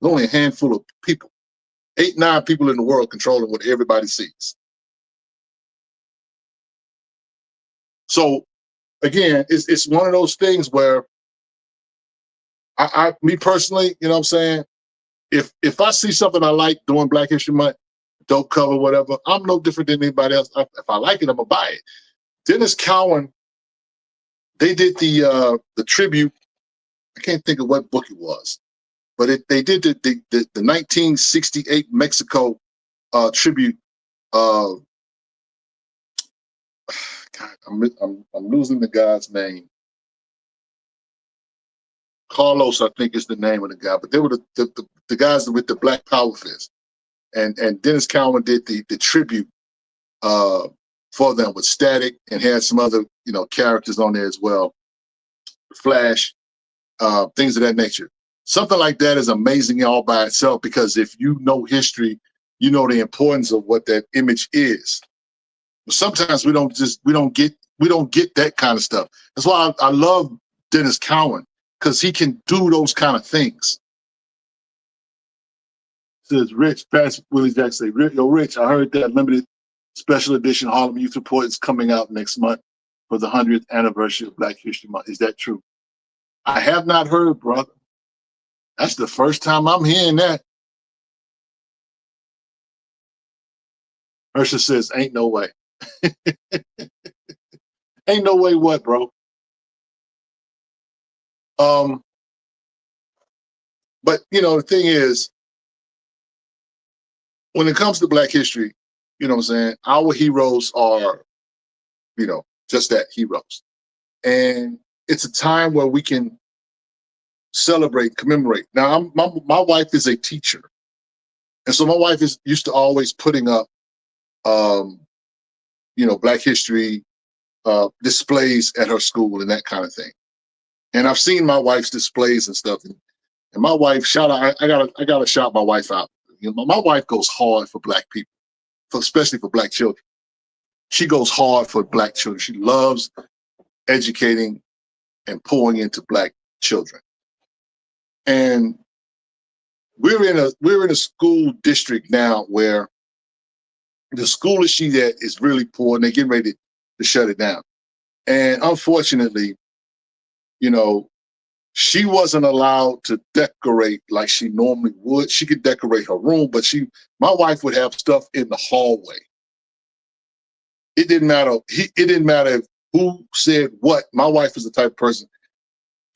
There's only a handful of people, 8, 9 people in the world controlling what everybody sees. So again, it's one of those things where me personally, you know what I'm saying? If I see something I like during Black History Month, dope cover, whatever, I'm no different than anybody else. If I like it, I'm gonna buy it. Dennis Cowan, they did the tribute. I can't think of what book it was, but they did the 1968 Mexico tribute. God, I'm losing the guy's name. Carlos, I think is the name of the guy, but they were the guys with the Black Power fist, and Dennis Cowan did the tribute for them with Static, and had some other characters on there as well, Flash, things of that nature. Something like that is amazing all by itself, because if you know history, you know the importance of what that image is. But sometimes we don't get that kind of stuff. That's why I love Dennis Cowan, because he can do those kind of things. Says Rich, Pastor Willie Jackson, yo, Rich, I heard that limited special edition Harlem Youth Report is coming out next month for the 100th anniversary of Black History Month. Is that true? I have not heard, brother. That's the first time I'm hearing that. Ursula says, ain't no way. Ain't no way what, bro? But, the thing is, when it comes to Black history, you know what I'm saying, our heroes are, just that, heroes. And it's a time where we can celebrate, commemorate. Now, my wife is a teacher. And so my wife is used to always putting up, Black history displays at her school and that kind of thing. And I've seen my wife's displays and stuff. And And my wife, I gotta shout my wife out. You know, my wife goes hard for black people, especially for black children. She goes hard for black children. She loves educating and pouring into black children. And we're in a school district now where the school that she's at is really poor, and they're getting ready to shut it down. And unfortunately, you know, she wasn't allowed to decorate like she normally would. She could decorate her room, but my wife would have stuff in the hallway. It didn't matter. It didn't matter who said what. My wife is the type of person.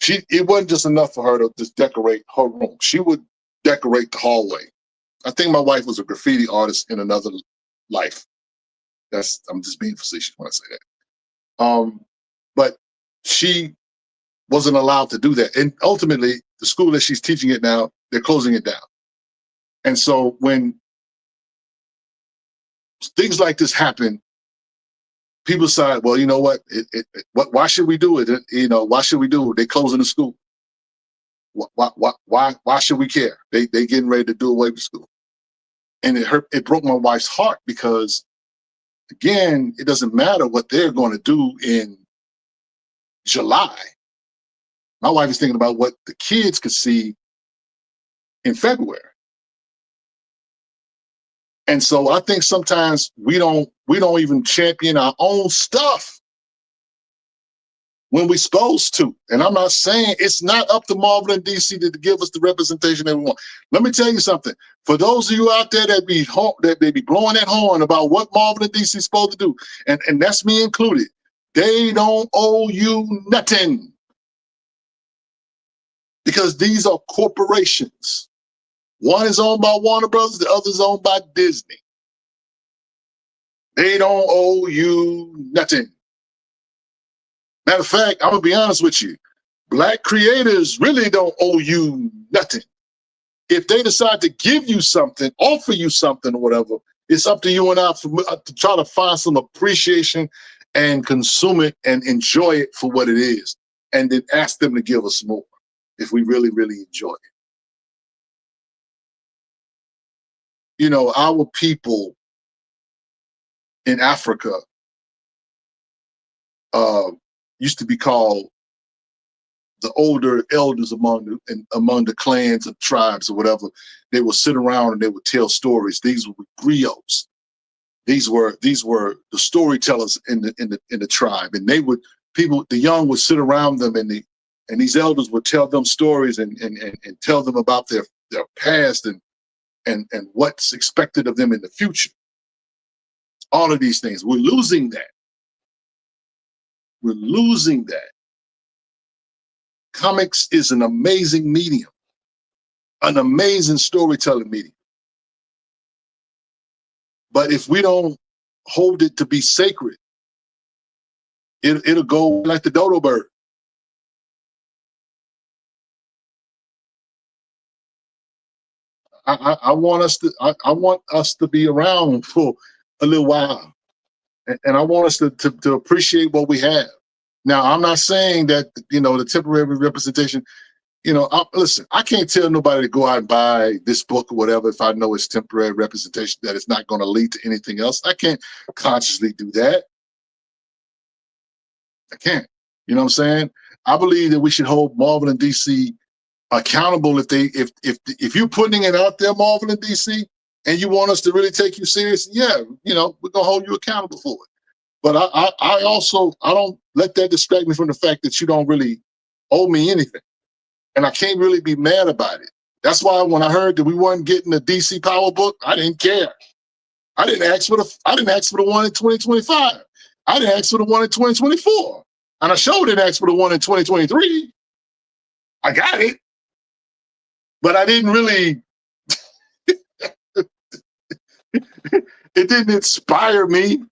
It wasn't just enough for her to just decorate her room. She would decorate the hallway. I think my wife was a graffiti artist in another life. I'm just being facetious when I say that. But she wasn't allowed to do that. And ultimately, the school that she's teaching it now, they're closing it down. And so when things like this happen, people decide, well, you know what? Why should we do it? You know, why should we do it? They're closing the school. Why should we care? They getting ready to do away with school. And it broke my wife's heart because, again, it doesn't matter what they're going to do in July. My wife is thinking about what the kids could see in February. And so I think sometimes we don't even champion our own stuff when we're supposed to. And I'm not saying it's not up to Marvel and DC to give us the representation that we want. Let me tell you something. For those of you out there that be blowing that horn about what Marvel and DC is supposed to do, and that's me included, they don't owe you nothing. Because these are corporations. One is owned by Warner Brothers, the other is owned by Disney. They don't owe you nothing. Matter of fact, I'm going to be honest with you. Black creators really don't owe you nothing. If they decide to give you something, offer you something or whatever, it's up to you and I to try to find some appreciation and consume it and enjoy it for what it is. And then ask them to give us more if we really, really enjoy it. You know, our people in Africa used to be called the older elders among the clans and tribes or whatever. They would sit around and they would tell stories. These were griots. These were the storytellers in the tribe, and the young would sit around them, and these elders would tell them stories and tell them about their past and what's expected of them in the future. All of these things. We're losing that. We're losing that. Comics is an amazing medium, an amazing storytelling medium. But if we don't hold it to be sacred, it'll go like the dodo bird. I want us to be around for a little while, and I want us to appreciate what we have. Now, I'm not saying that, you know, the temporary representation, you know, listen, I can't tell nobody to go out and buy this book or whatever if I know it's temporary representation, that it's not going to lead to anything else. I can't consciously do that. I can't. You know what I'm saying? I believe that we should hold Marvel and DC accountable if you're putting it out there, Marvel and DC, and you want us to really take you serious, yeah, you know, we're going to hold you accountable for it. But I don't let that distract me from the fact that you don't really owe me anything. And I can't really be mad about it. That's why when I heard that we weren't getting a DC Power book, I didn't care. I didn't ask for the one in 2025. I didn't ask for the one in 2024. And I sure didn't ask for the one in 2023. I got it. But I didn't really, it didn't inspire me.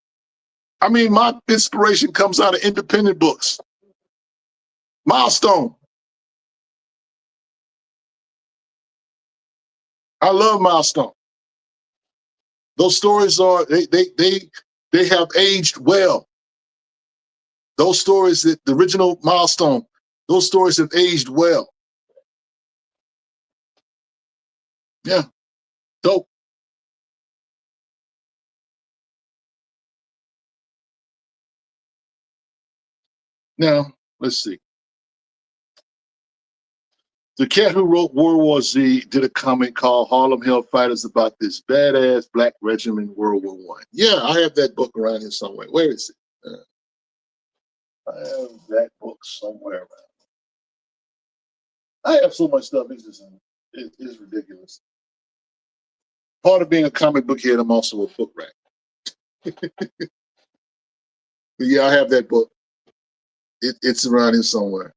I mean, my inspiration comes out of independent books. Milestone. I love Milestone. Those stories they have aged well. Those stories, the original Milestone, those stories have aged well. Yeah, dope. Now, let's see. The cat who wrote World War Z did a comic called Harlem Hellfighters about this badass black regiment in World War One. Yeah, I have that book around here somewhere. Where is it? I have that book somewhere around. I have so much stuff. It's ridiculous. Part of being a comic book head, I'm also a book rack. But yeah, I have that book. It's around here somewhere.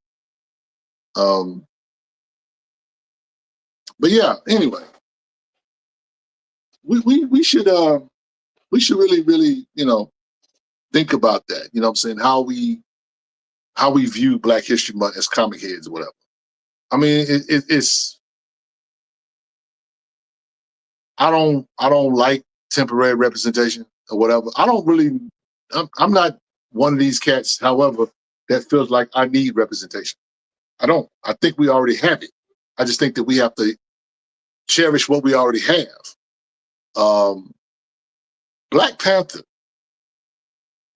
But yeah, anyway, we should really think about that. You know what I'm saying? How we view Black History Month as comic heads or whatever. I mean, it's I don't like temporary representation or whatever. I don't really. I'm not one of these cats. However, that feels like I need representation. I don't. I think we already have it. I just think that we have to cherish what we already have. Black Panther.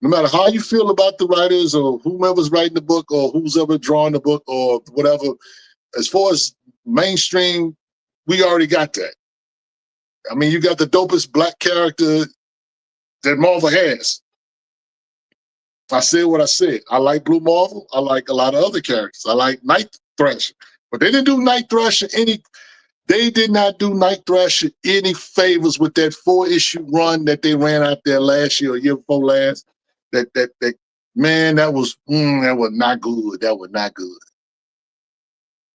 No matter how you feel about the writers or whomever's writing the book or who's ever drawing the book or whatever, as far as mainstream, we already got that. I mean, you got the dopest black character that Marvel has. I said what I said. I like Blue Marvel. I like a lot of other characters. I like Night Thrasher. But they didn't do Night Thrasher any. They did not do Night Thrasher any favors with that 4-issue run that they ran out there last year or year before last. That man, that was not good. That was not good.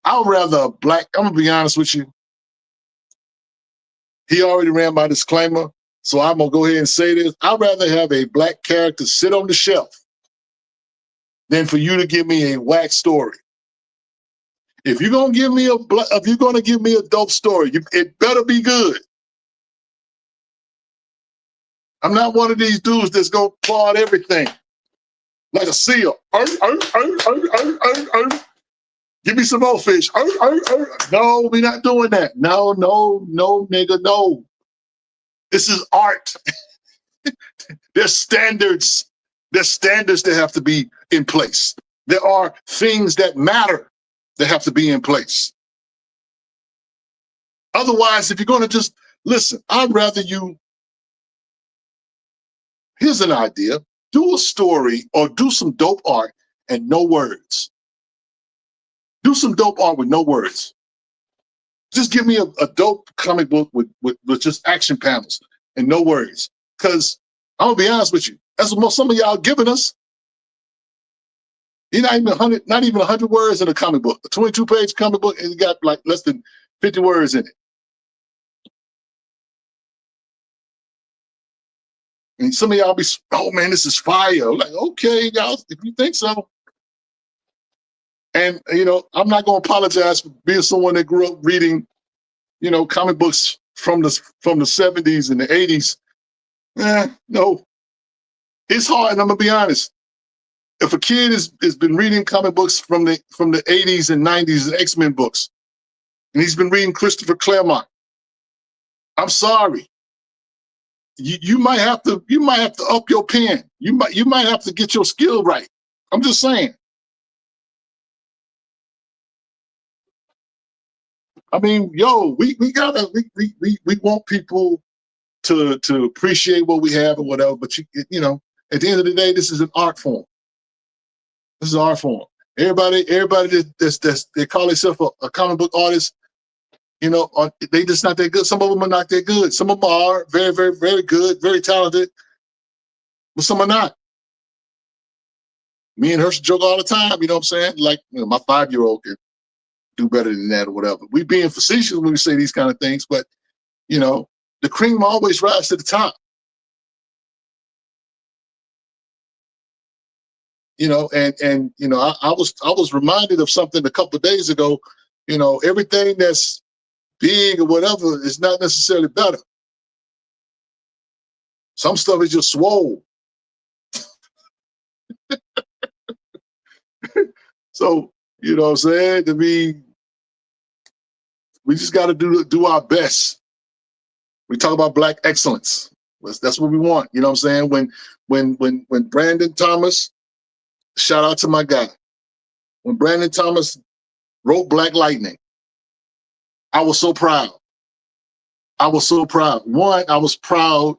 I would rather a black. I'm gonna be honest with you. He already ran my disclaimer, so I'm gonna go ahead and say this. I'd rather have a black character sit on the shelf than for you to give me a whack story. If you're gonna give me a dope story, it better be good. I'm not one of these dudes that's gonna applaud everything like a seal. Give me some more fish. No, we're not doing that. No, nigga, no. This is art. There's standards. There's standards that have to be in place. There are things that matter that have to be in place. Otherwise, if you're going to just listen, I'd rather you. Here's an idea: do a story or do some dope art and no words. Do some dope art with no words. Just give me a dope comic book with just action panels and no words. Because I'm gonna be honest with you, that's what some of y'all giving us. You're not even 100 words in a comic book. A 22-page comic book, and you got like less than 50 words in it. And some of y'all be, oh man, this is fire. I'm like, okay, y'all, if you think so. And I'm not gonna apologize for being someone that grew up reading, comic books from the 70s and the 80s. No, it's hard, and I'm gonna be honest. If a kid has been reading comic books from the 80s and 90s, and X-Men books, and he's been reading Christopher Claremont, I'm sorry. You might have to up your pen. You might have to get your skill right. I'm just saying. I mean, we want people to appreciate what we have or whatever. But at the end of the day, this is an art form. This is an art form. Everybody that's they call themselves a comic book artist. They just not that good. Some of them are not that good. Some of them are very, very, very good, very talented, but some are not. Me and Herschel joke all the time. You know what I'm saying? Like my 5-year-old can do better than that or whatever. We being facetious when we say these kind of things, but the cream always rises to the top. I was reminded of something a couple of days ago. Everything that's big or whatever is not necessarily better. Some stuff is just swole. So, what I'm saying? To me, We just got to do our best. We talk about Black excellence. That's what we want. You know what I'm saying? When Brandon Thomas, shout out to my guy. When Brandon Thomas wrote Black Lightning, I was so proud. I was so proud. One, I was proud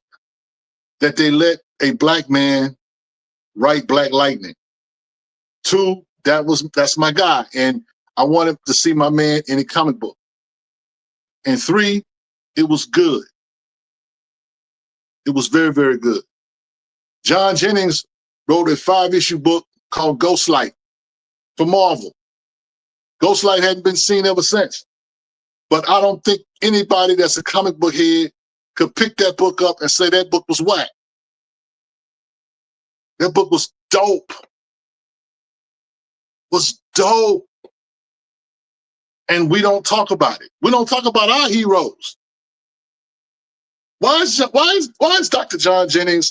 that they let a Black man write Black Lightning. Two, that's my guy. And I wanted to see my man in a comic book. And three, it was good. It was very, very good. John Jennings wrote a 5-issue book called Ghostlight for Marvel. Ghostlight hadn't been seen ever since. But I don't think anybody that's a comic book head could pick that book up and say that book was whack. That book was dope. Was dope. And we don't talk about it. We don't talk about our heroes. Why is Dr. John Jennings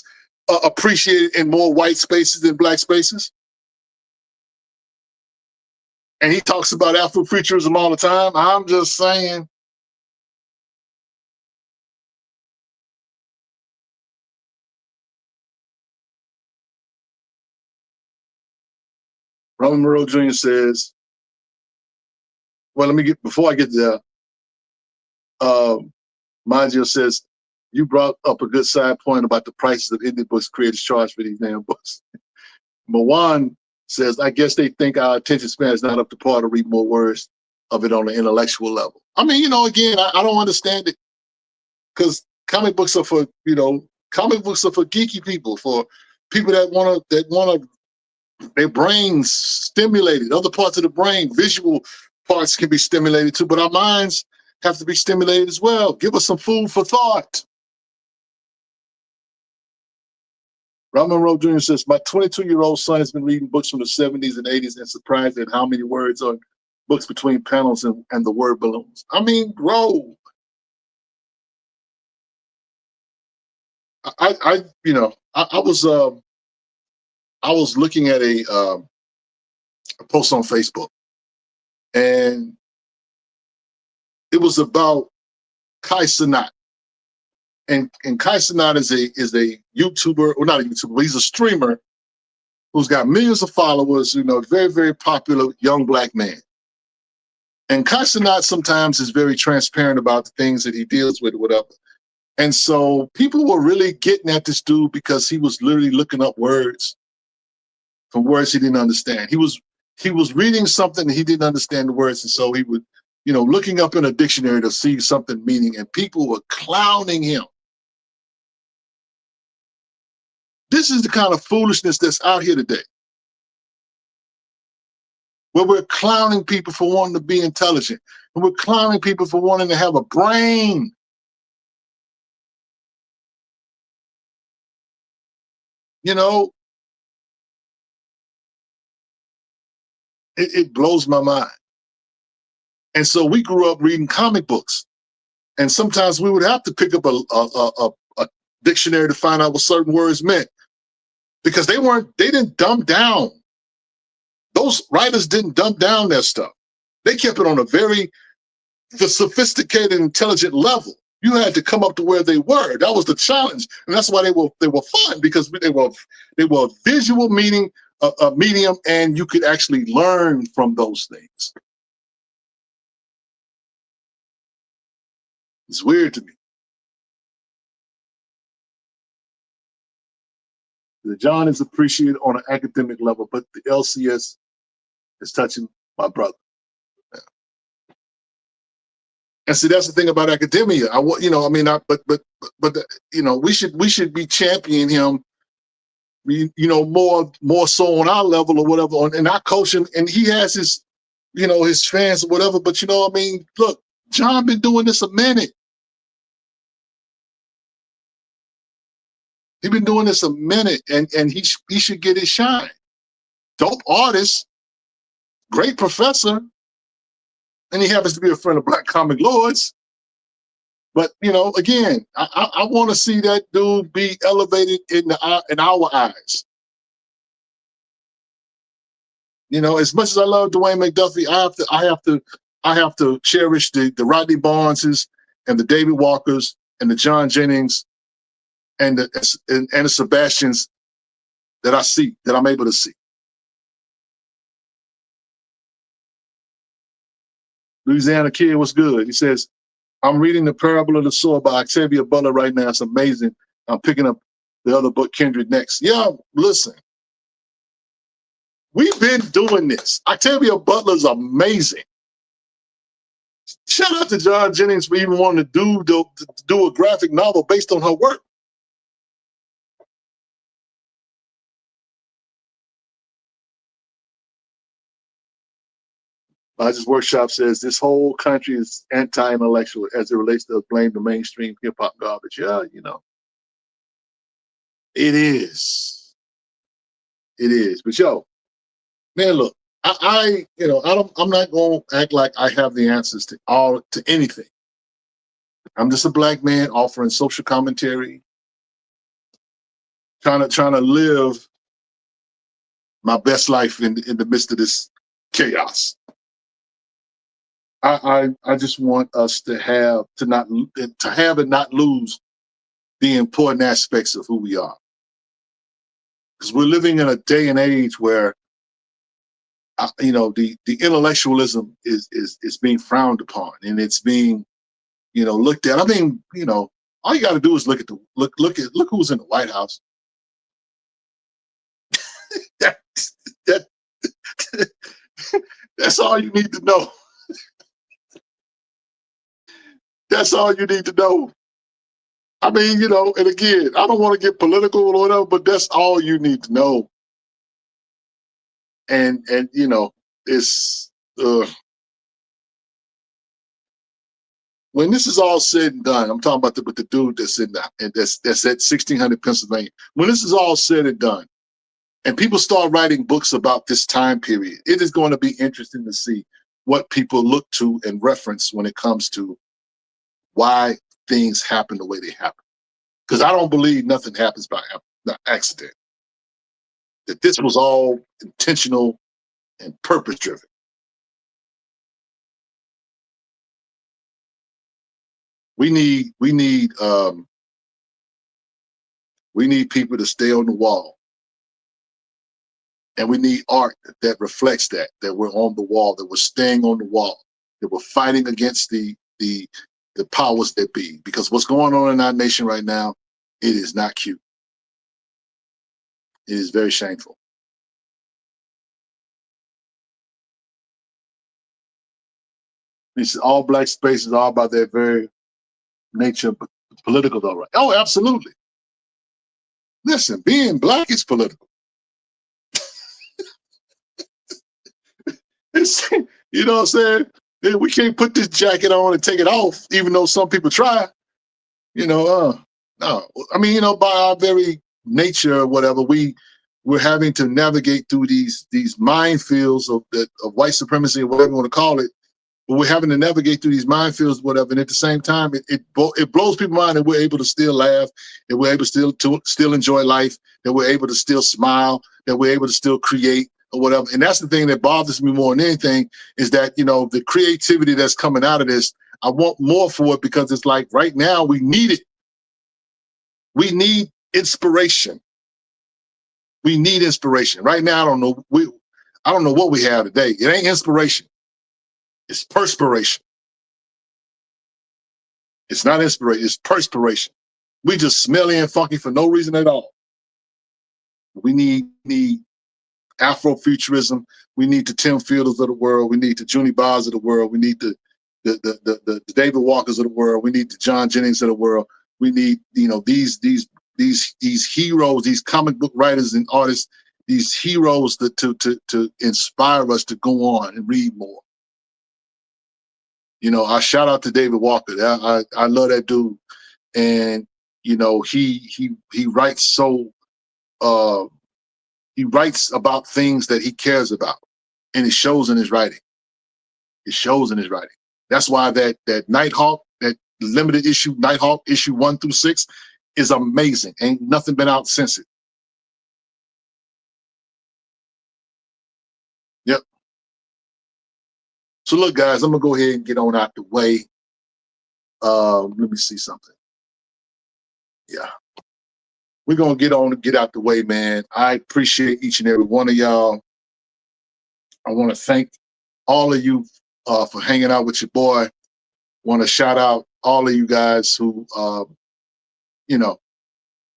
appreciated in more white spaces than Black spaces? And he talks about Afrofuturism all the time. I'm just saying. Robert Monroe Jr. says, well, before I get there, Maggio says, you brought up a good side point about the prices of indie books creators charge for these damn books. Mawan says, I guess they think our attention span is not up to par to read more words of it on an intellectual level. I mean, again, I don't understand it, because comic books are for, geeky people, for people that want their brains stimulated. Other parts of the brain, visual parts can be stimulated too, but our minds have to be stimulated as well. Give us some food for thought. Ron Monroe Jr. says, my 22-year-old son has been reading books from the 70s and 80s and surprised at how many words are books between panels and the word balloons. I mean, grow. I was looking at a post on Facebook, and it was about Kai Cenat. And Kai Cenat is a YouTuber, or not a YouTuber, but he's a streamer who's got millions of followers, very, very popular young Black man. And Kai Cenat sometimes is very transparent about the things that he deals with or whatever. And so people were really getting at this dude because he was literally looking up words from words he didn't understand. He was reading something and he didn't understand the words, and so he would, looking up in a dictionary to see something meaning, and people were clowning him. This is the kind of foolishness that's out here today, where we're clowning people for wanting to be intelligent, and we're clowning people for wanting to have a brain. It blows my mind. And so we grew up reading comic books, and sometimes we would have to pick up a dictionary to find out what certain words meant, because they didn't dumb down. Those writers didn't dumb down their stuff. They kept it on a very sophisticated, intelligent level. You had to come up to where they were. That was the challenge, and that's why they were fun, because they were a visual medium, and you could actually learn from those things. It's weird to me. The John is appreciated on an academic level, but the LCS is touching my brother. Yeah. And see, that's the thing about academia. We should be championing him, more so on our level or whatever, and our coaching. And he has his, his fans or whatever. But look, John been doing this a minute. He's been doing this a minute, and he should get his shine. Dope artist, great professor, and he happens to be a friend of Black Comic Lords. But again, I want to see that dude be elevated in our eyes. As much as I love Dwayne McDuffie, I I have to cherish the Rodney Barneses and the David Walkers and the John Jennings and the Sebastians that I see, that I'm able to see. Louisiana Kid, what's good? He says, I'm reading The Parable of the Sower by Octavia Butler right now. It's amazing. I'm picking up the other book, Kindred, next. Yeah, listen. We've been doing this. Octavia Butler's amazing. Shout out to John Jennings for even wanting to do a graphic novel based on her work. Elijah's Workshop says this whole country is anti-intellectual as it relates to blame the mainstream hip-hop garbage. Yeah, you know. It is. It is. But yo, man, look, I'm not gonna act like I have the answers to anything. I'm just a black man offering social commentary, trying to live my best life in the midst of this chaos. I just want us to have and not lose the important aspects of who we are, because we're living in a day and age where the intellectualism is being frowned upon, and it's being looked at. I mean, all you got to do is look who's in the White House. that that's all you need to know. That's all you need to know. I mean, and again, I don't want to get political or whatever, but that's all you need to know. And it's when this is all said and done. I'm talking about with the dude that's in that, and that's at 1600 Pennsylvania. When this is all said and done, and people start writing books about this time period, it is going to be interesting to see what people look to and reference when it comes to why things happen the way they happen. Because I don't believe nothing happens by accident. That this was all intentional and purpose driven. We need people to stay on the wall, and we need art that reflects that we're on the wall, that we're staying on the wall, that we're fighting against the powers that be. Because what's going on in our nation right now, it is not cute. It is very shameful. It's all black spaces are by their very nature political, though, right? Oh, absolutely. Listen, being black is political. It's, you know what I'm saying? We can't put this jacket on and take it off, even though some people try. No. I mean, by our very nature or whatever, we're having to navigate through these minefields of white supremacy or whatever you want to call it. But we're having to navigate through these minefields, whatever. And at the same time, it blows people's mind that we're able to still laugh, that we're able to still enjoy life, that we're able to still smile, that we're able to still create or whatever. And that's the thing that bothers me more than anything, is that, the creativity that's coming out of this, I want more for it, because it's like right now we need it. We need inspiration. We need inspiration. Right now, I don't know what we have today. It ain't inspiration. It's perspiration. It's not inspiration, it's perspiration. We just smelly and funky for no reason at all. We need Afrofuturism. We need the Tim Fielders of the world. We need the Junie Bars of the world. We need the David Walkers of the world. We need the John Jennings of the world. We need, these heroes, these comic book writers and artists, these heroes to inspire us to go on and read more. I shout out to David Walker. I love that dude, and he writes he writes about things that he cares about, and it shows in his writing. It shows in his writing. That's why that Nighthawk, that limited issue Nighthawk issue 1 through 6, is amazing. Ain't nothing been out since it. Yep. So look, guys, I'm gonna go ahead and get on out the way. Let me see something. Yeah. We're gonna get out the way, man. I appreciate each and every one of y'all. I want to thank all of you for hanging out with your boy. Want to shout out all of you guys who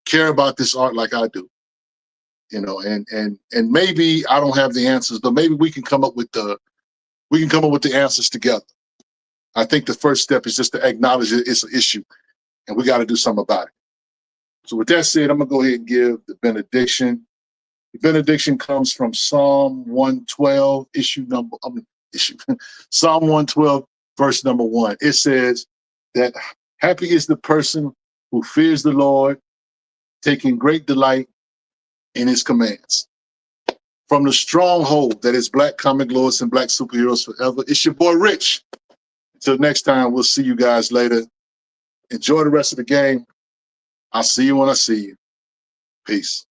care about this art like I do. And maybe I don't have the answers, but maybe we can come up with the answers together. I think the first step is just to acknowledge it's an issue and we got to do something about it. So with that said, I'm gonna go ahead and give the benediction. The benediction comes from Psalm 112, Psalm 112, verse number 1. It says that happy is the person who fears the Lord, taking great delight in his commands. From the stronghold that is Black Comic Lords and Black Superheroes Forever, it's your boy Rich. Until next time, we'll see you guys later. Enjoy the rest of the game. I'll see you when I see you. Peace.